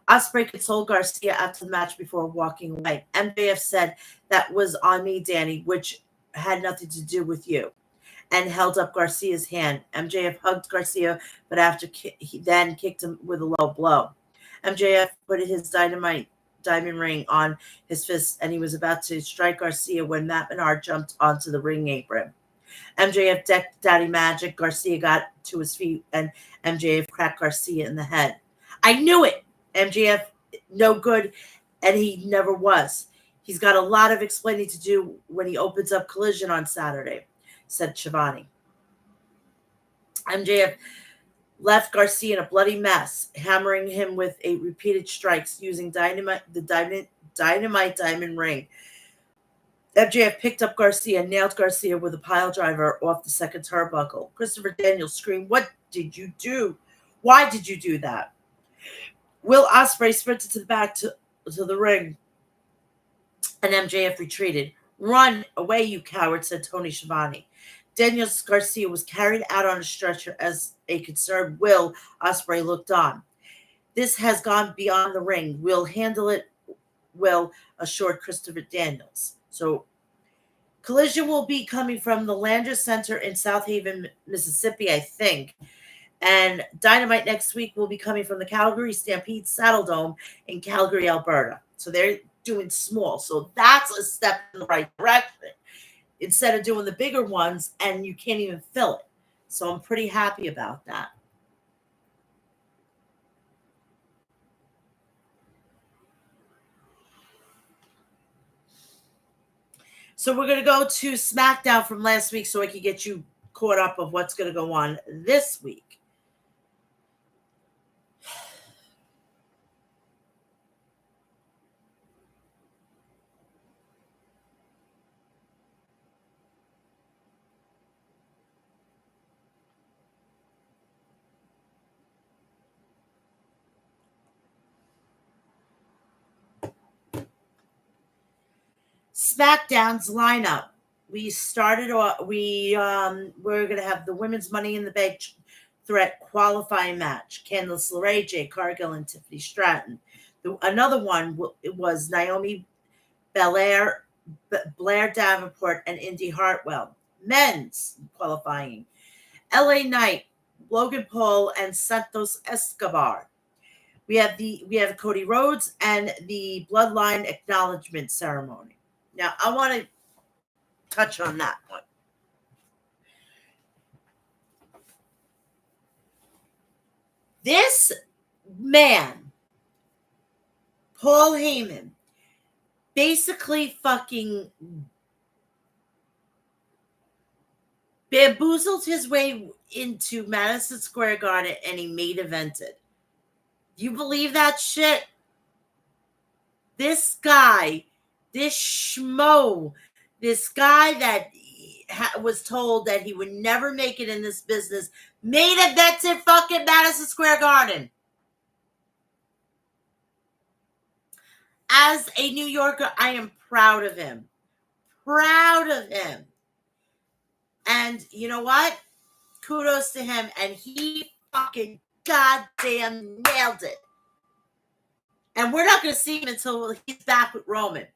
Ospreay consoled Garcia after the match before walking away. MJF said, "That was on me, Danny, which had nothing to do with you." and held up Garcia's hand. MJF hugged Garcia, but after he then kicked him with a low blow. MJF put his diamond ring on his fist, and he was about to strike Garcia when Matt Menard jumped onto the ring apron. MJF decked Daddy Magic. Garcia got to his feet, and MJF cracked Garcia in the head. I knew it! MJF, no good, and he never was. He's got a lot of explaining to do when he opens up Collision on Saturday, said Shivani. MJF left Garcia in a bloody mess, hammering him with repeated strikes using the dynamite diamond ring. MJF picked up Garcia and nailed Garcia with a pile driver off the second turnbuckle. Christopher Daniels screamed, "What did you do? Why did you do that?" Will Ospreay sprinted to the back to the ring, and MJF retreated. "Run away, you coward," said Tony Schiavone. Daniels Garcia was carried out on a stretcher as a concerned Will Ospreay looked on. "This has gone beyond the ring. We'll handle it," Will assured Christopher Daniels. So Collision will be coming from the Landers Center in South Haven, Mississippi, I think. And Dynamite next week will be coming from the Calgary Stampede Saddle Dome in Calgary, Alberta. So they're doing small. So that's a step in the right direction. Instead of doing the bigger ones, and you can't even fill it. So I'm pretty happy about that. So we're going to go to SmackDown from last week so I can get you caught up of what's going to go on this week. SmackDown's lineup. We started off. We're gonna have the women's Money in the Bank threat qualifying match. Candice LeRae, Jade Cargill, and Tiffany Stratton. Another one was Naomi Belair, Blair Davenport, and Indy Hartwell. Men's qualifying. LA Knight, Logan Paul, and Santos Escobar. We have Cody Rhodes and the Bloodline Acknowledgement Ceremony. Now, I want to touch on that one. This man, Paul Heyman, basically fucking bamboozled his way into Madison Square Garden and he main evented. You believe that shit? This guy, this schmo, this guy that was told that he would never make it in this business, main evented fucking Madison Square Garden. As a New Yorker, I am proud of him. Proud of him. And you know what? Kudos to him. And he fucking goddamn nailed it. And we're not going to see him until he's back with Roman.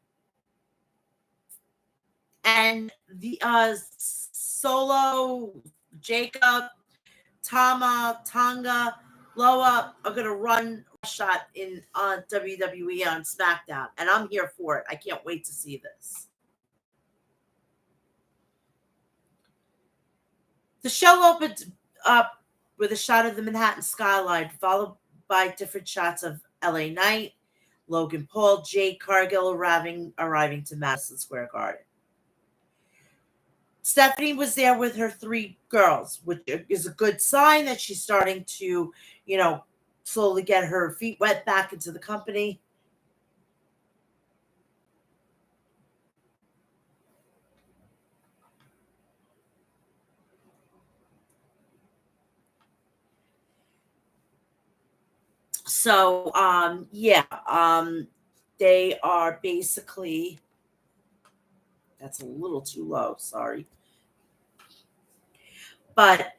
And the Solo, Jacob, Tama, Tonga, Loa are going to run a shot in WWE on SmackDown. And I'm here for it. I can't wait to see this. The show opened up with a shot of the Manhattan skyline, followed by different shots of LA Knight, Logan Paul, Jade Cargill arriving to Madison Square Garden. Stephanie was there with her 3 girls, which is a good sign that she's starting to, slowly get her feet wet back into the company. So, they are basically, that's a little too low, sorry. But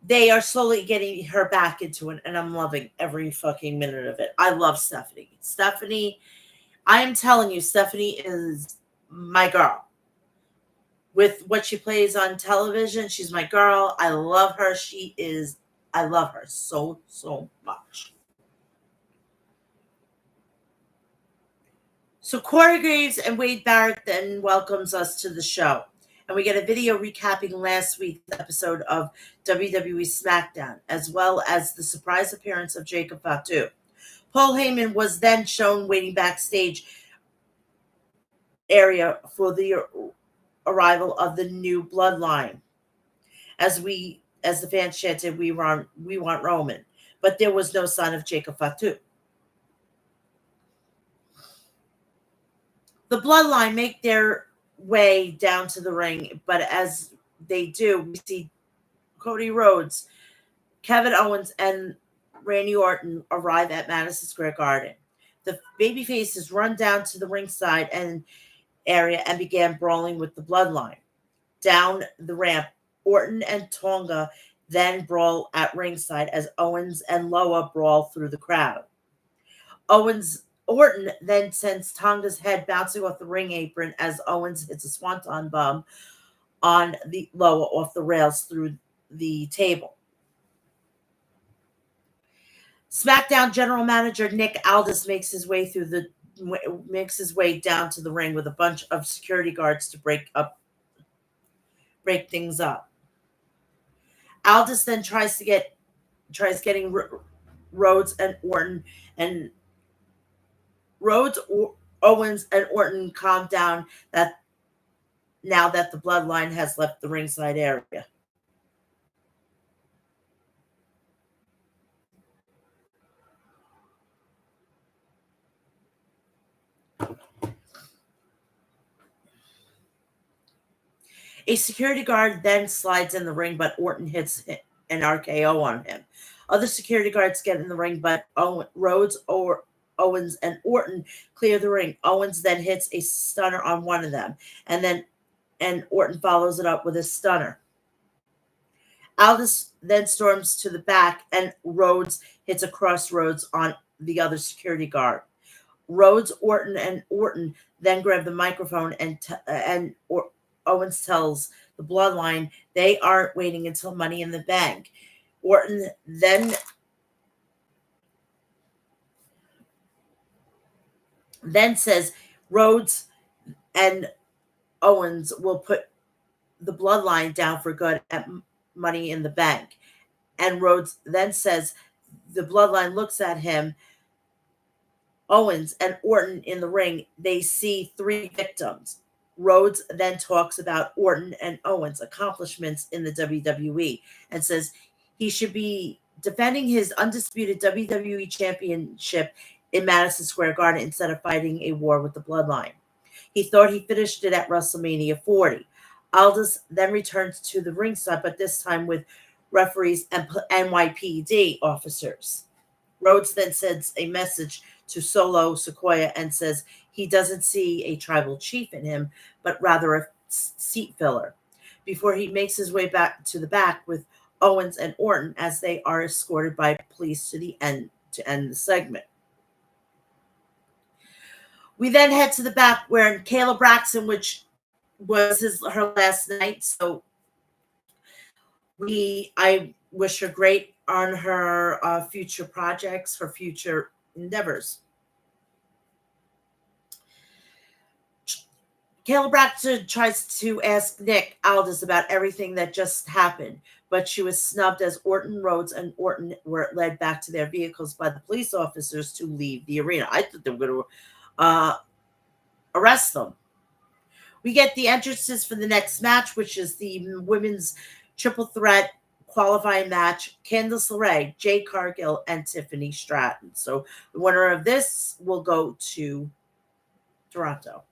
they are slowly getting her back into it, and I'm loving every fucking minute of it. I love Stephanie. Stephanie, I am telling you, Stephanie is my girl. with what she plays on television. She's my girl. I love her. I love her so, so much. So Corey Graves and Wade Barrett then welcomes us to the show. And we get a video recapping last week's episode of WWE SmackDown, as well as the surprise appearance of Jacob Fatu. Paul Heyman was then shown waiting backstage area for the arrival of the new bloodline. As the fans chanted, we want Roman. But there was no sign of Jacob Fatu. The bloodline make their way down to the ring, but as they do, we see Cody Rhodes, Kevin Owens, and Randy Orton arrive at Madison Square Garden. The babyfaces run down to the ringside and area and began brawling with the bloodline. Down the ramp, Orton and Tonga then brawl at ringside as Owens and Loa brawl through the crowd. Orton then sends Tonga's head bouncing off the ring apron as Owens hits a swanton bomb on the Loa off the rails through the table. SmackDown General Manager Nick Aldis makes his way down to the ring with a bunch of security guards to break things up. Aldis then tries getting Rhodes and Orton and Owens and Orton calm down now that the bloodline has left the ringside area. A security guard then slides in the ring, but Orton hits an RKO on him. Other security guards get in the ring, but Owens and Orton clear the ring. Owens then hits a stunner on one of them, and Orton follows it up with a stunner. Aldis then storms to the back, and Rhodes hits a crossroads on the other security guard. Rhodes, Orton, and Orton then grab the microphone, and Owens tells the bloodline they aren't waiting until Money in the Bank. Orton then says Rhodes and Owens will put the bloodline down for good at Money in the Bank. And Rhodes then says the bloodline looks at him, Owens and Orton in the ring. They see 3 victims. Rhodes then talks about Orton and Owens' accomplishments in the WWE and says he should be defending his undisputed WWE championship in Madison Square Garden instead of fighting a war with the bloodline. He thought he finished it at WrestleMania 40. Aldis then returns to the ringside, but this time with referees and NYPD officers. Rhodes then sends a message to Solo Sikoa and says he doesn't see a tribal chief in him, but rather a seat filler, before he makes his way back to the back with Owens and Orton as they are escorted by police to the end to end the segment. We then head to the back where Kayla Braxton, which was her last night, so I wish her great on her future projects, her future endeavors. Kayla Braxton tries to ask Nick Aldis about everything that just happened, but she was snubbed as Rhodes, and Orton were led back to their vehicles by the police officers to leave the arena. I thought they were going to arrest them. We get the entrances for the next match, which is the women's triple threat qualifying match: Candice LeRae, Jade Cargill, and Tiffany Stratton. So the winner of this will go to Toronto.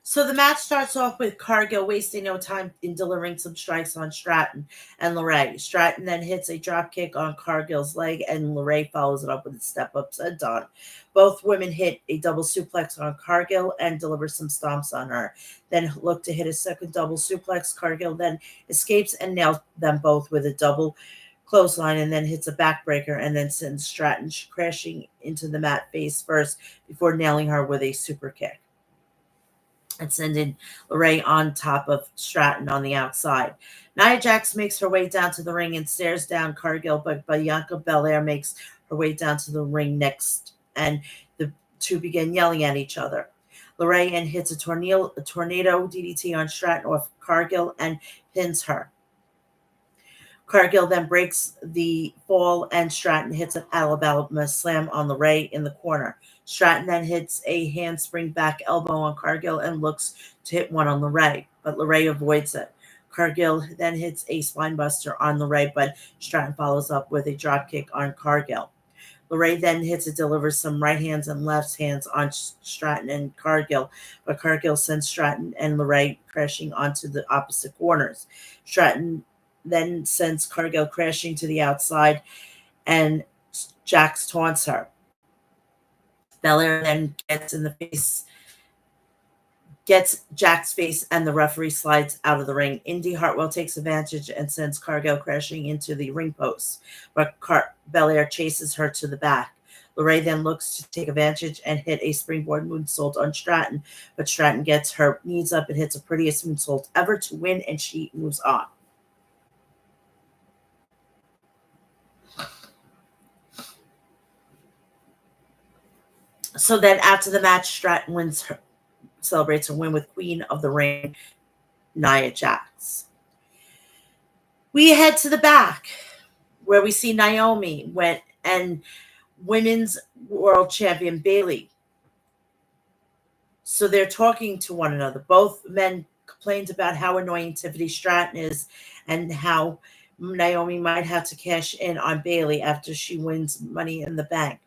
So the match starts off with Cargill wasting no time in delivering some strikes on Stratton and LeRae. Stratton then hits a drop kick on Cargill's leg, and LeRae follows it up with a step up senton. Both women hit a double suplex on Cargill and deliver some stomps on her. Then look to hit a second double suplex. Cargill then escapes and nails them both with a double clothesline, and then hits a backbreaker, and then sends Stratton crashing into the mat face first before nailing her with a super kick and sending LeRae on top of Stratton on the outside. Nia Jax makes her way down to the ring and stares down Cargill, but Bianca Belair makes her way down to the ring next, and the two begin yelling at each other. LeRae and hits a tornado DDT on Stratton off Cargill and pins her. Cargill then breaks the fall, and Stratton hits an Alabama slam on LeRae in the corner. Stratton then hits a handspring back elbow on Cargill and looks to hit one on LeRae, but LeRae avoids it. Cargill then hits a spinebuster on LeRae, but Stratton follows up with a dropkick on Cargill. LeRae then hits and delivers some right hands and left hands on Stratton and Cargill, but Cargill sends Stratton and LeRae crashing onto the opposite corners. Stratton then sends Cargill crashing to the outside, and Jax taunts her. Belair then gets Jack's face, and the referee slides out of the ring. Indy Hartwell takes advantage and sends Cargill crashing into the ring post, but Belair chases her to the back. LeRae then looks to take advantage and hit a springboard moonsault on Stratton, but Stratton gets her knees up and hits the prettiest moonsault ever to win, and she moves on. So then after the match, Stratton celebrates her win with Queen of the Ring, Nia Jax. We head to the back where we see Naomi and Women's World Champion Bayley. So they're talking to one another. Both men complained about how annoying Tiffany Stratton is and how Naomi might have to cash in on Bayley after she wins Money in the Bank.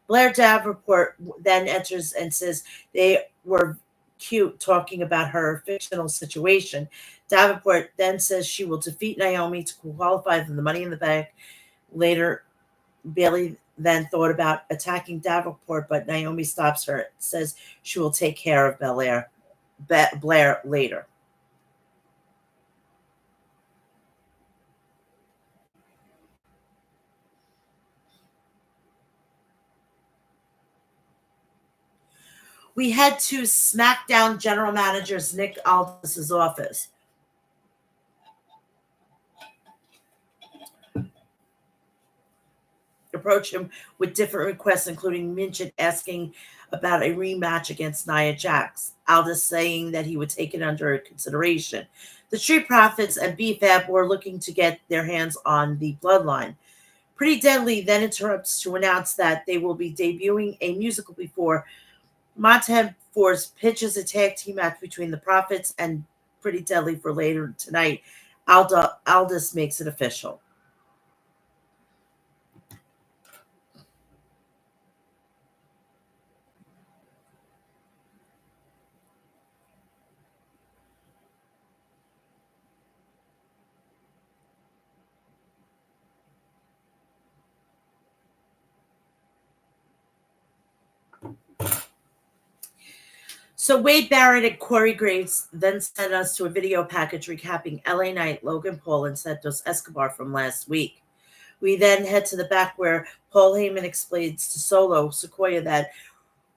Blair Davenport then enters and says they were cute talking about her fictional situation. Davenport then says she will defeat Naomi to qualify for the Money in the Bank. Later, Bayley then thought about attacking Davenport, but Naomi stops her, says she will take care of Blair later. We head to SmackDown General Manager's Nick Aldis's office. Approach him with different requests, including Minchin asking about a rematch against Nia Jax, Aldis saying that he would take it under consideration. The Street Profits and BFAB were looking to get their hands on the Bloodline. Pretty Deadly then interrupts to announce that they will be debuting a musical before Montez Ford pitches a tag team match between the Profits and Pretty Deadly for later tonight. Aldis makes it official. So Wade Barrett and Corey Graves then sent us to a video package recapping LA Knight, Logan Paul, and Santos Escobar from last week. We then head to the back where Paul Heyman explains to Solo Sequoia that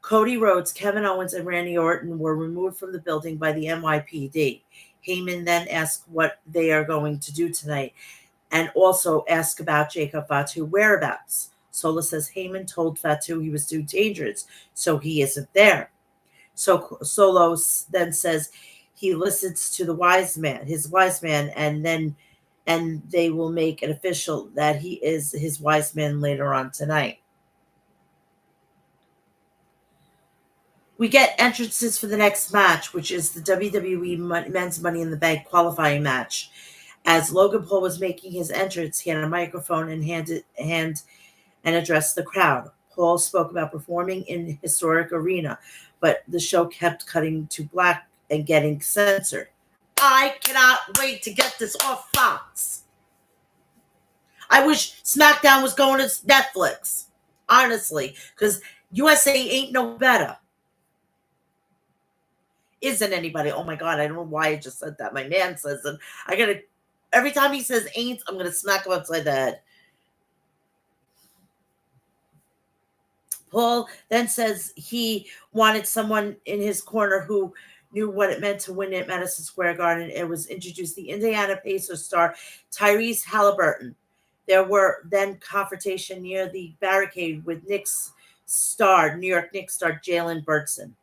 Cody Rhodes, Kevin Owens, and Randy Orton were removed from the building by the NYPD. Heyman then asks what they are going to do tonight and also asks about Jacob Fatu whereabouts. Solo says Heyman told Fatu he was too dangerous, so he isn't there. So Solo then says he listens to his wise man, and they will make it official that he is his wise man later on tonight. We get entrances for the next match, which is the WWE Men's Money in the Bank qualifying match. As Logan Paul was making his entrance, he had a microphone and addressed the crowd. Paul spoke about performing in historic arena, but the show kept cutting to black and getting censored. I cannot wait to get this off Fox. I wish SmackDown was going to Netflix, honestly, because USA ain't no better. Isn't anybody? Oh my God, I don't know why I just said that. My man says it. Every time he says ain't, I'm gonna smack him upside the head. Paul then says he wanted someone in his corner who knew what it meant to win at Madison Square Garden. It was introduced the Indiana Pacers star Tyrese Halliburton. There were then confrontation near the barricade with New York Knicks star Jalen Brunson.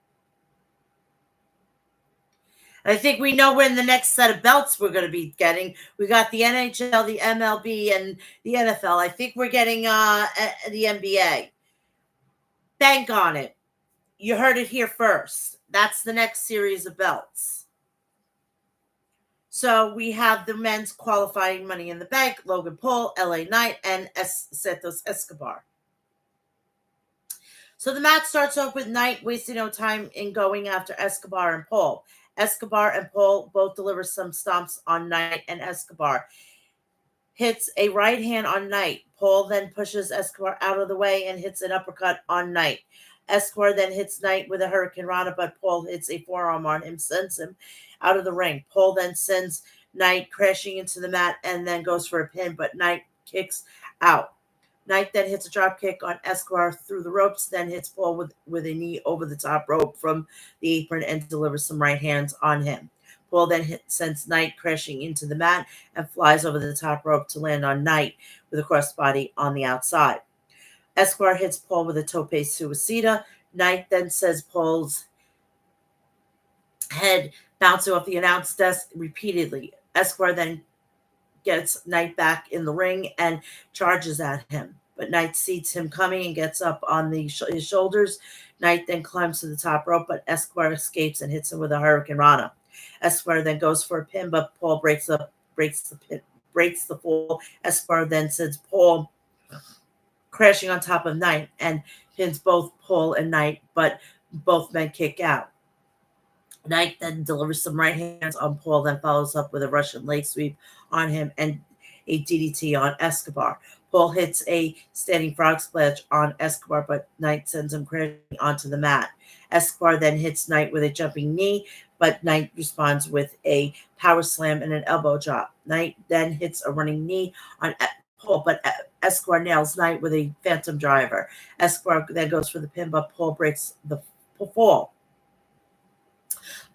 I think we know when the next set of belts we're going to be getting. We got the NHL, the MLB, and the NFL. I think we're getting the NBA. Bank on it. You heard it here first. That's the next series of belts. So we have the men's qualifying Money in the Bank, Logan Paul, LA Knight, and Santos Escobar. So the match starts off with Knight wasting no time in going after Escobar and Paul. Escobar and Paul both deliver some stomps on Knight, and Escobar hits a right hand on Knight. Paul then pushes Escobar out of the way and hits an uppercut on Knight. Escobar then hits Knight with a Hurricane Rana, but Paul hits a forearm on him, sends him out of the ring. Paul then sends Knight crashing into the mat and then goes for a pin, but Knight kicks out. Knight then hits a drop kick on Escobar through the ropes, then hits Paul with a knee over the top rope from the apron and delivers some right hands on him. Paul then sends Knight crashing into the mat and flies over the top rope to land on Knight with a crossbody on the outside. Escobar hits Paul with a tope suicida. Knight then says Paul's head bouncing off the announce desk repeatedly. Escobar then gets Knight back in the ring and charges at him. But Knight sees him coming and gets up on his shoulders. Knight then climbs to the top rope, but Escobar escapes and hits him with a Hurricane Rana. Escobar then goes for a pin, but Paul breaks the fall. Escobar then sends Paul crashing on top of Knight and pins both Paul and Knight, but both men kick out. Knight then delivers some right hands on Paul, then follows up with a Russian leg sweep on him and a DDT on Escobar. Paul hits a standing frog splash on Escobar, but Knight sends him crashing onto the mat. Escobar then hits Knight with a jumping knee, but Knight responds with a power slam and an elbow drop. Knight then hits a running knee on Paul, but Escobar nails Knight with a phantom driver. Escobar then goes for the pin, but Paul breaks the fall.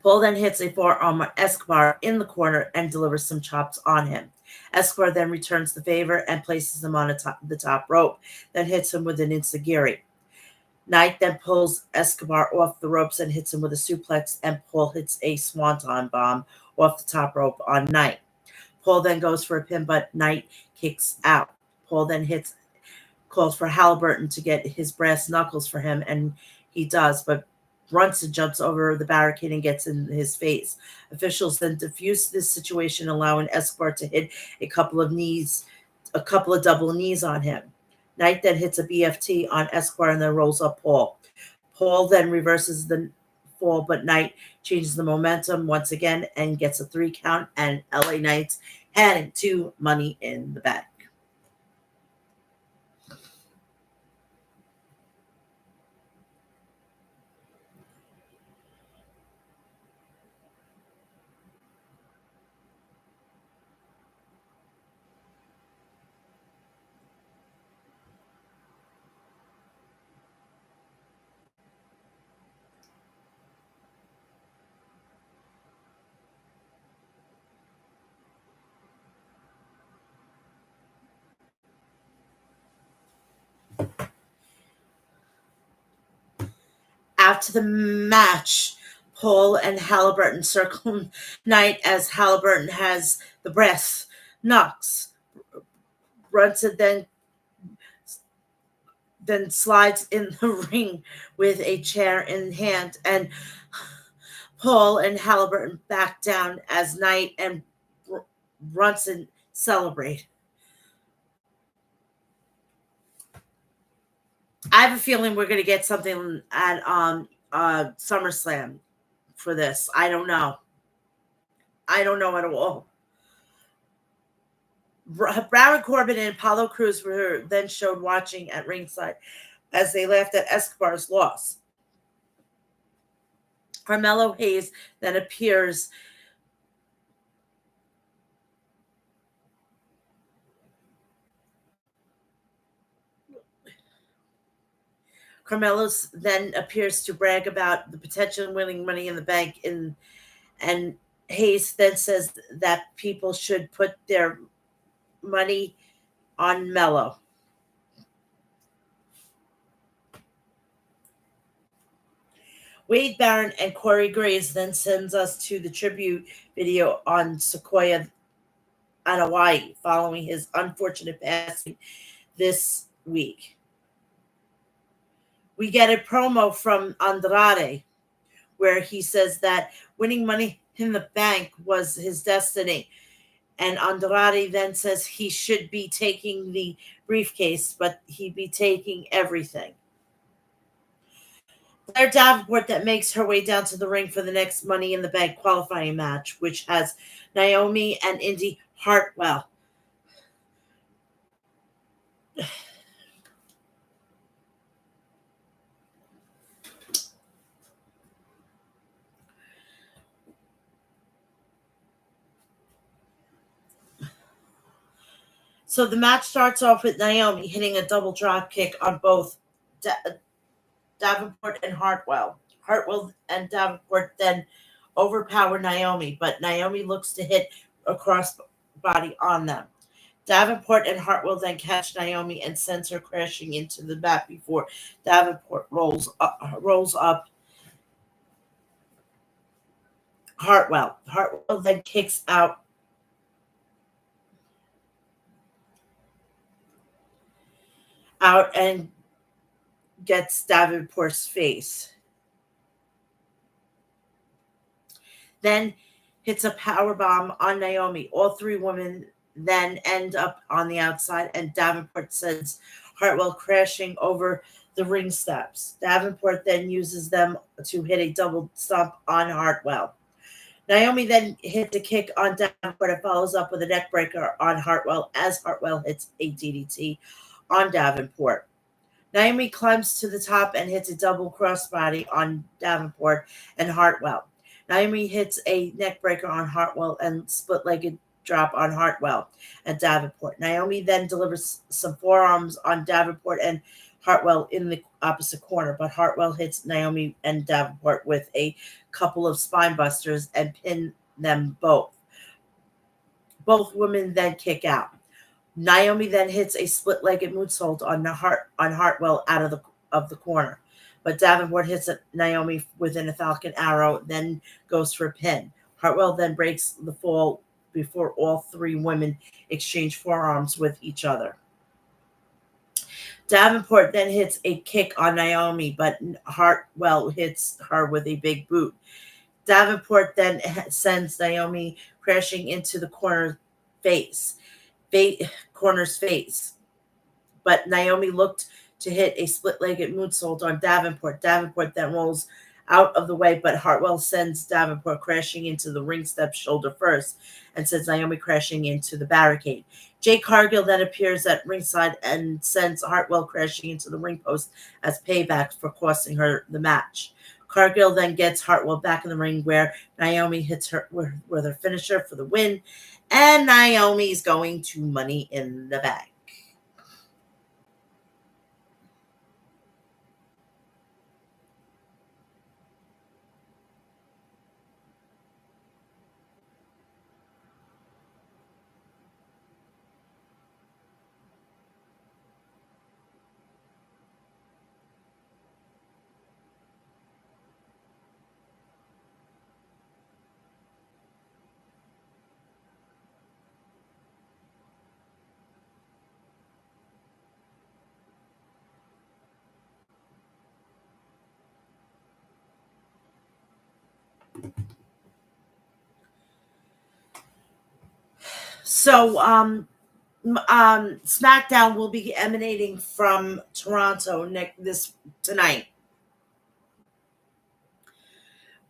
Paul then hits a forearm on Escobar in the corner and delivers some chops on him. Escobar then returns the favor and places him on the top rope, then hits him with an enziguri. Knight then pulls Escobar off the ropes and hits him with a suplex, and Paul hits a swanton bomb off the top rope on Knight. Paul then goes for a pin, but Knight kicks out. Paul then calls for Halliburton to get his brass knuckles for him, and he does, but Brunson jumps over the barricade and gets in his face. Officials then defuse this situation, allowing Escobar to hit a couple of double knees on him. Knight then hits a BFT on Escobar and then rolls up Paul. Paul then reverses the fall, but Knight changes the momentum once again and gets a 3 count, and LA Knights heading to Money in the Bank. After the match, Paul and Halliburton circle Knight as Halliburton has the brass knucks. Brunson then slides in the ring with a chair in hand, and Paul and Halliburton back down as Knight and Brunson celebrate. I have a feeling we're going to get something at SummerSlam for this. I don't know. I don't know at all. Baron Corbin and Apollo Crews were then showed watching at ringside as they laughed at Escobar's loss. Carmelo Hayes then appears. Carmelo then appears to brag about the potential of winning Money in the Bank, and Hayes then says that people should put their money on Melo. Wade Barron and Corey Graves then sends us to the tribute video on Sequoia on Hawaii following his unfortunate passing this week. We get a promo from Andrade where he says that winning Money in the Bank was his destiny. And Andrade then says he should be taking the briefcase, but he'd be taking everything. Claire Davenport that makes her way down to the ring for the next Money in the Bank qualifying match, which has Naomi and Indy Hartwell. So the match starts off with Naomi hitting a double drop kick on both Davenport and Hartwell. Hartwell and Davenport then overpower Naomi, but Naomi looks to hit a crossbody on them. Davenport and Hartwell then catch Naomi and sends her crashing into the mat before Davenport rolls up Hartwell. Hartwell then kicks out and gets Davenport's face. Then hits a power bomb on Naomi. All three women then end up on the outside, and Davenport sends Hartwell crashing over the ring steps. Davenport then uses them to hit a double stomp on Hartwell. Naomi then hits a kick on Davenport and follows up with a neck breaker on Hartwell as Hartwell hits a DDT on Davenport. Naomi climbs to the top and hits a double crossbody on Davenport and Hartwell. Naomi hits a neck breaker on Hartwell and split-legged drop on Hartwell and Davenport. Naomi then delivers some forearms on Davenport and Hartwell in the opposite corner, but Hartwell hits Naomi and Davenport with a couple of spine busters and pin them both. Both women then kick out. Naomi then hits a split-legged moonsault on Hartwell out of the corner, but Davenport hits Naomi within a Falcon Arrow, then goes for a pin. Hartwell then breaks the fall before all three women exchange forearms with each other. Davenport then hits a kick on Naomi, but Hartwell hits her with a big boot. Davenport then sends Naomi crashing into the corner's face. But Naomi looked to hit a split-legged moonsault on Davenport. Davenport then rolls out of the way, but Hartwell sends Davenport crashing into the ring step shoulder first and sends Naomi crashing into the barricade. Jay Cargill then appears at ringside and sends Hartwell crashing into the ring post as payback for costing her the match. Cargill then gets Hartwell back in the ring where Naomi hits her with her finisher for the win, and Naomi's going to Money in the Bank. So, SmackDown will be emanating from Toronto tonight.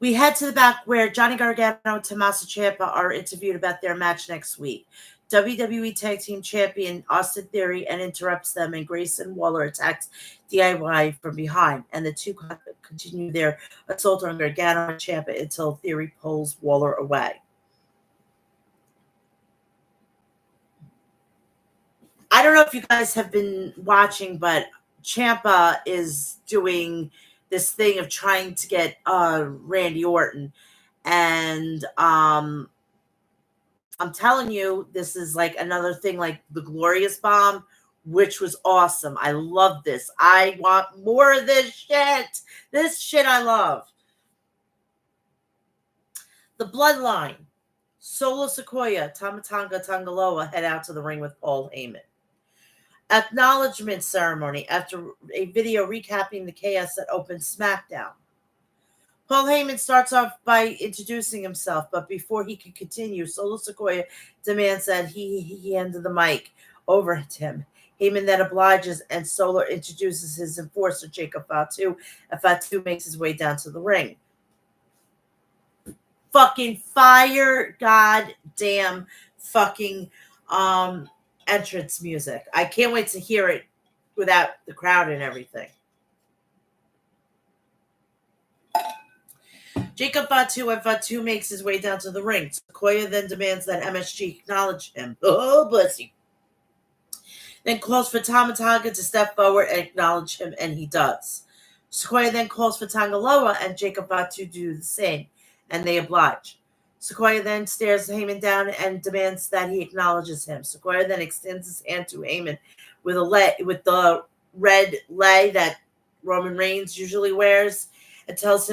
We head to the back where Johnny Gargano and Tommaso Ciampa are interviewed about their match next week. WWE Tag Team Champion Austin Theory and interrupts them, and Grayson Waller attacks DIY from behind, and the two continue their assault on Gargano and Ciampa until Theory pulls Waller away. I don't know if you guys have been watching, but Ciampa is doing this thing of trying to get Randy Orton, and I'm telling you, this is like another thing like the Glorious Bomb, which was awesome. I love this. I want more of this shit. This shit I love. The Bloodline. Solo Sikoa, Tama Tonga Tongaloa head out to the ring with Paul Heyman. Acknowledgement ceremony after a video recapping the chaos that opened SmackDown. Paul Heyman starts off by introducing himself, but before he can continue, Solo Sikoa demands that he hand the mic over to him. Heyman then obliges, and Solo introduces his enforcer, Jacob Fatu, and Fatu makes his way down to the ring. Fucking fire, goddamn fucking entrance music. I can't wait to hear it without the crowd and everything. Jacob Fatu, and Fatu makes his way down to the ring. Sikoa then demands that MSG acknowledge him. Oh, bless you. Then calls for Tama Tonga to step forward and acknowledge him, and he does. Sikoa then calls for Tongaloa, and Jacob Fatu do the same, and they oblige. Sikoa then stares Heyman down and demands that he acknowledges him. Sikoa then extends his hand to Heyman with the red lei that Roman Reigns usually wears, and tells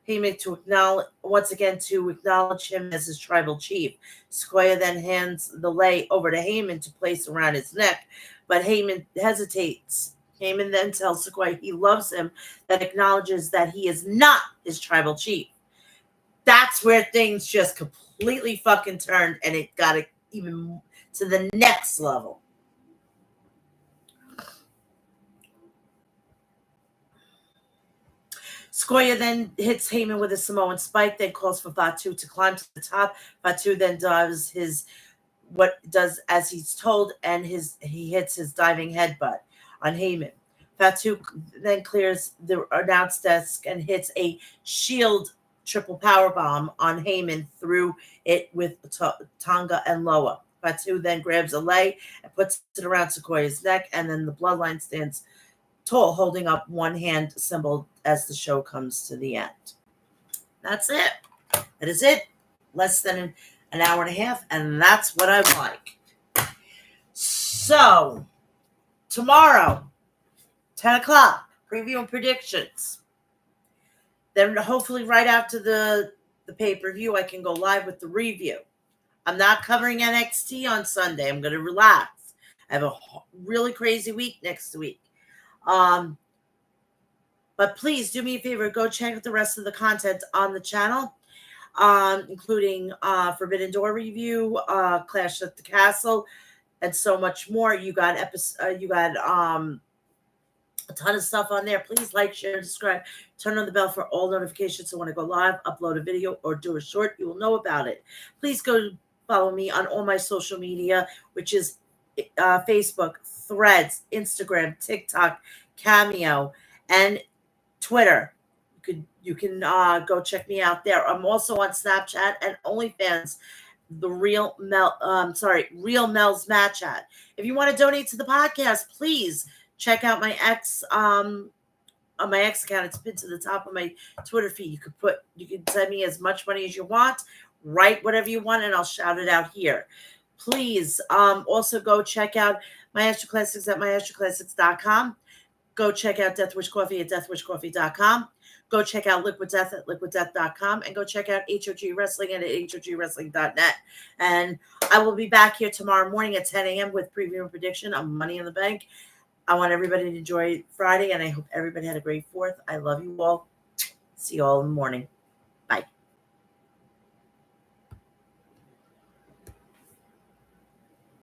Heyman to acknowledge him as his tribal chief. Sikoa then hands the lei over to Heyman to place around his neck, but Heyman hesitates. Heyman then tells Sikoa he loves him, that acknowledges that he is not his tribal chief. That's where things just completely fucking turned, and it got it even to the next level. Sikoa then hits Heyman with a Samoan spike, then calls for Fatu to climb to the top. Fatu then does as he's told, and he hits his diving headbutt on Heyman. Fatu then clears the announce desk and hits a shield triple power bomb on Heyman through it with Tonga and Loa. Fatu then grabs a lei and puts it around Sikoa's neck, and then the Bloodline stands tall, holding up one hand symbol as the show comes to the end. That's it. That is it. Less than an hour and a half, and that's what I like. So, tomorrow, 10 o'clock, preview and predictions. Then hopefully right after the pay-per-view, I can go live with the review. I'm not covering NXT on Sunday. I'm going to relax. I have a really crazy week next week. But please do me a favor. Go check out the rest of the content on the channel, including Forbidden Door review, Clash at the Castle, and so much more. You got a ton of stuff on there. Please like, share, and subscribe. Turn on the bell for all notifications so when I go live, upload a video, or do a short, you will know about it. Please go follow me on all my social media, which is Facebook, Threads, Instagram, TikTok, Cameo, and Twitter. You can go check me out there. I'm also on Snapchat and OnlyFans. The Real Mel's Mat Chat. If you want to donate to the podcast, please check out my X on my X account. It's pinned to the top of my Twitter feed. You can send me as much money as you want, write whatever you want, and I'll shout it out here. Please also go check out my Astro Classics at myAstroClassics.com. Go check out Death Wish Coffee at deathwishcoffee.com. Go check out Liquid Death at liquiddeath.com, and go check out HOG Wrestling at hogwrestling.net. And I will be back here tomorrow morning at 10 a.m. with preview and prediction on Money in the Bank. I want everybody to enjoy Friday, and I hope everybody had a great 4th. I love you all. See you all in the morning.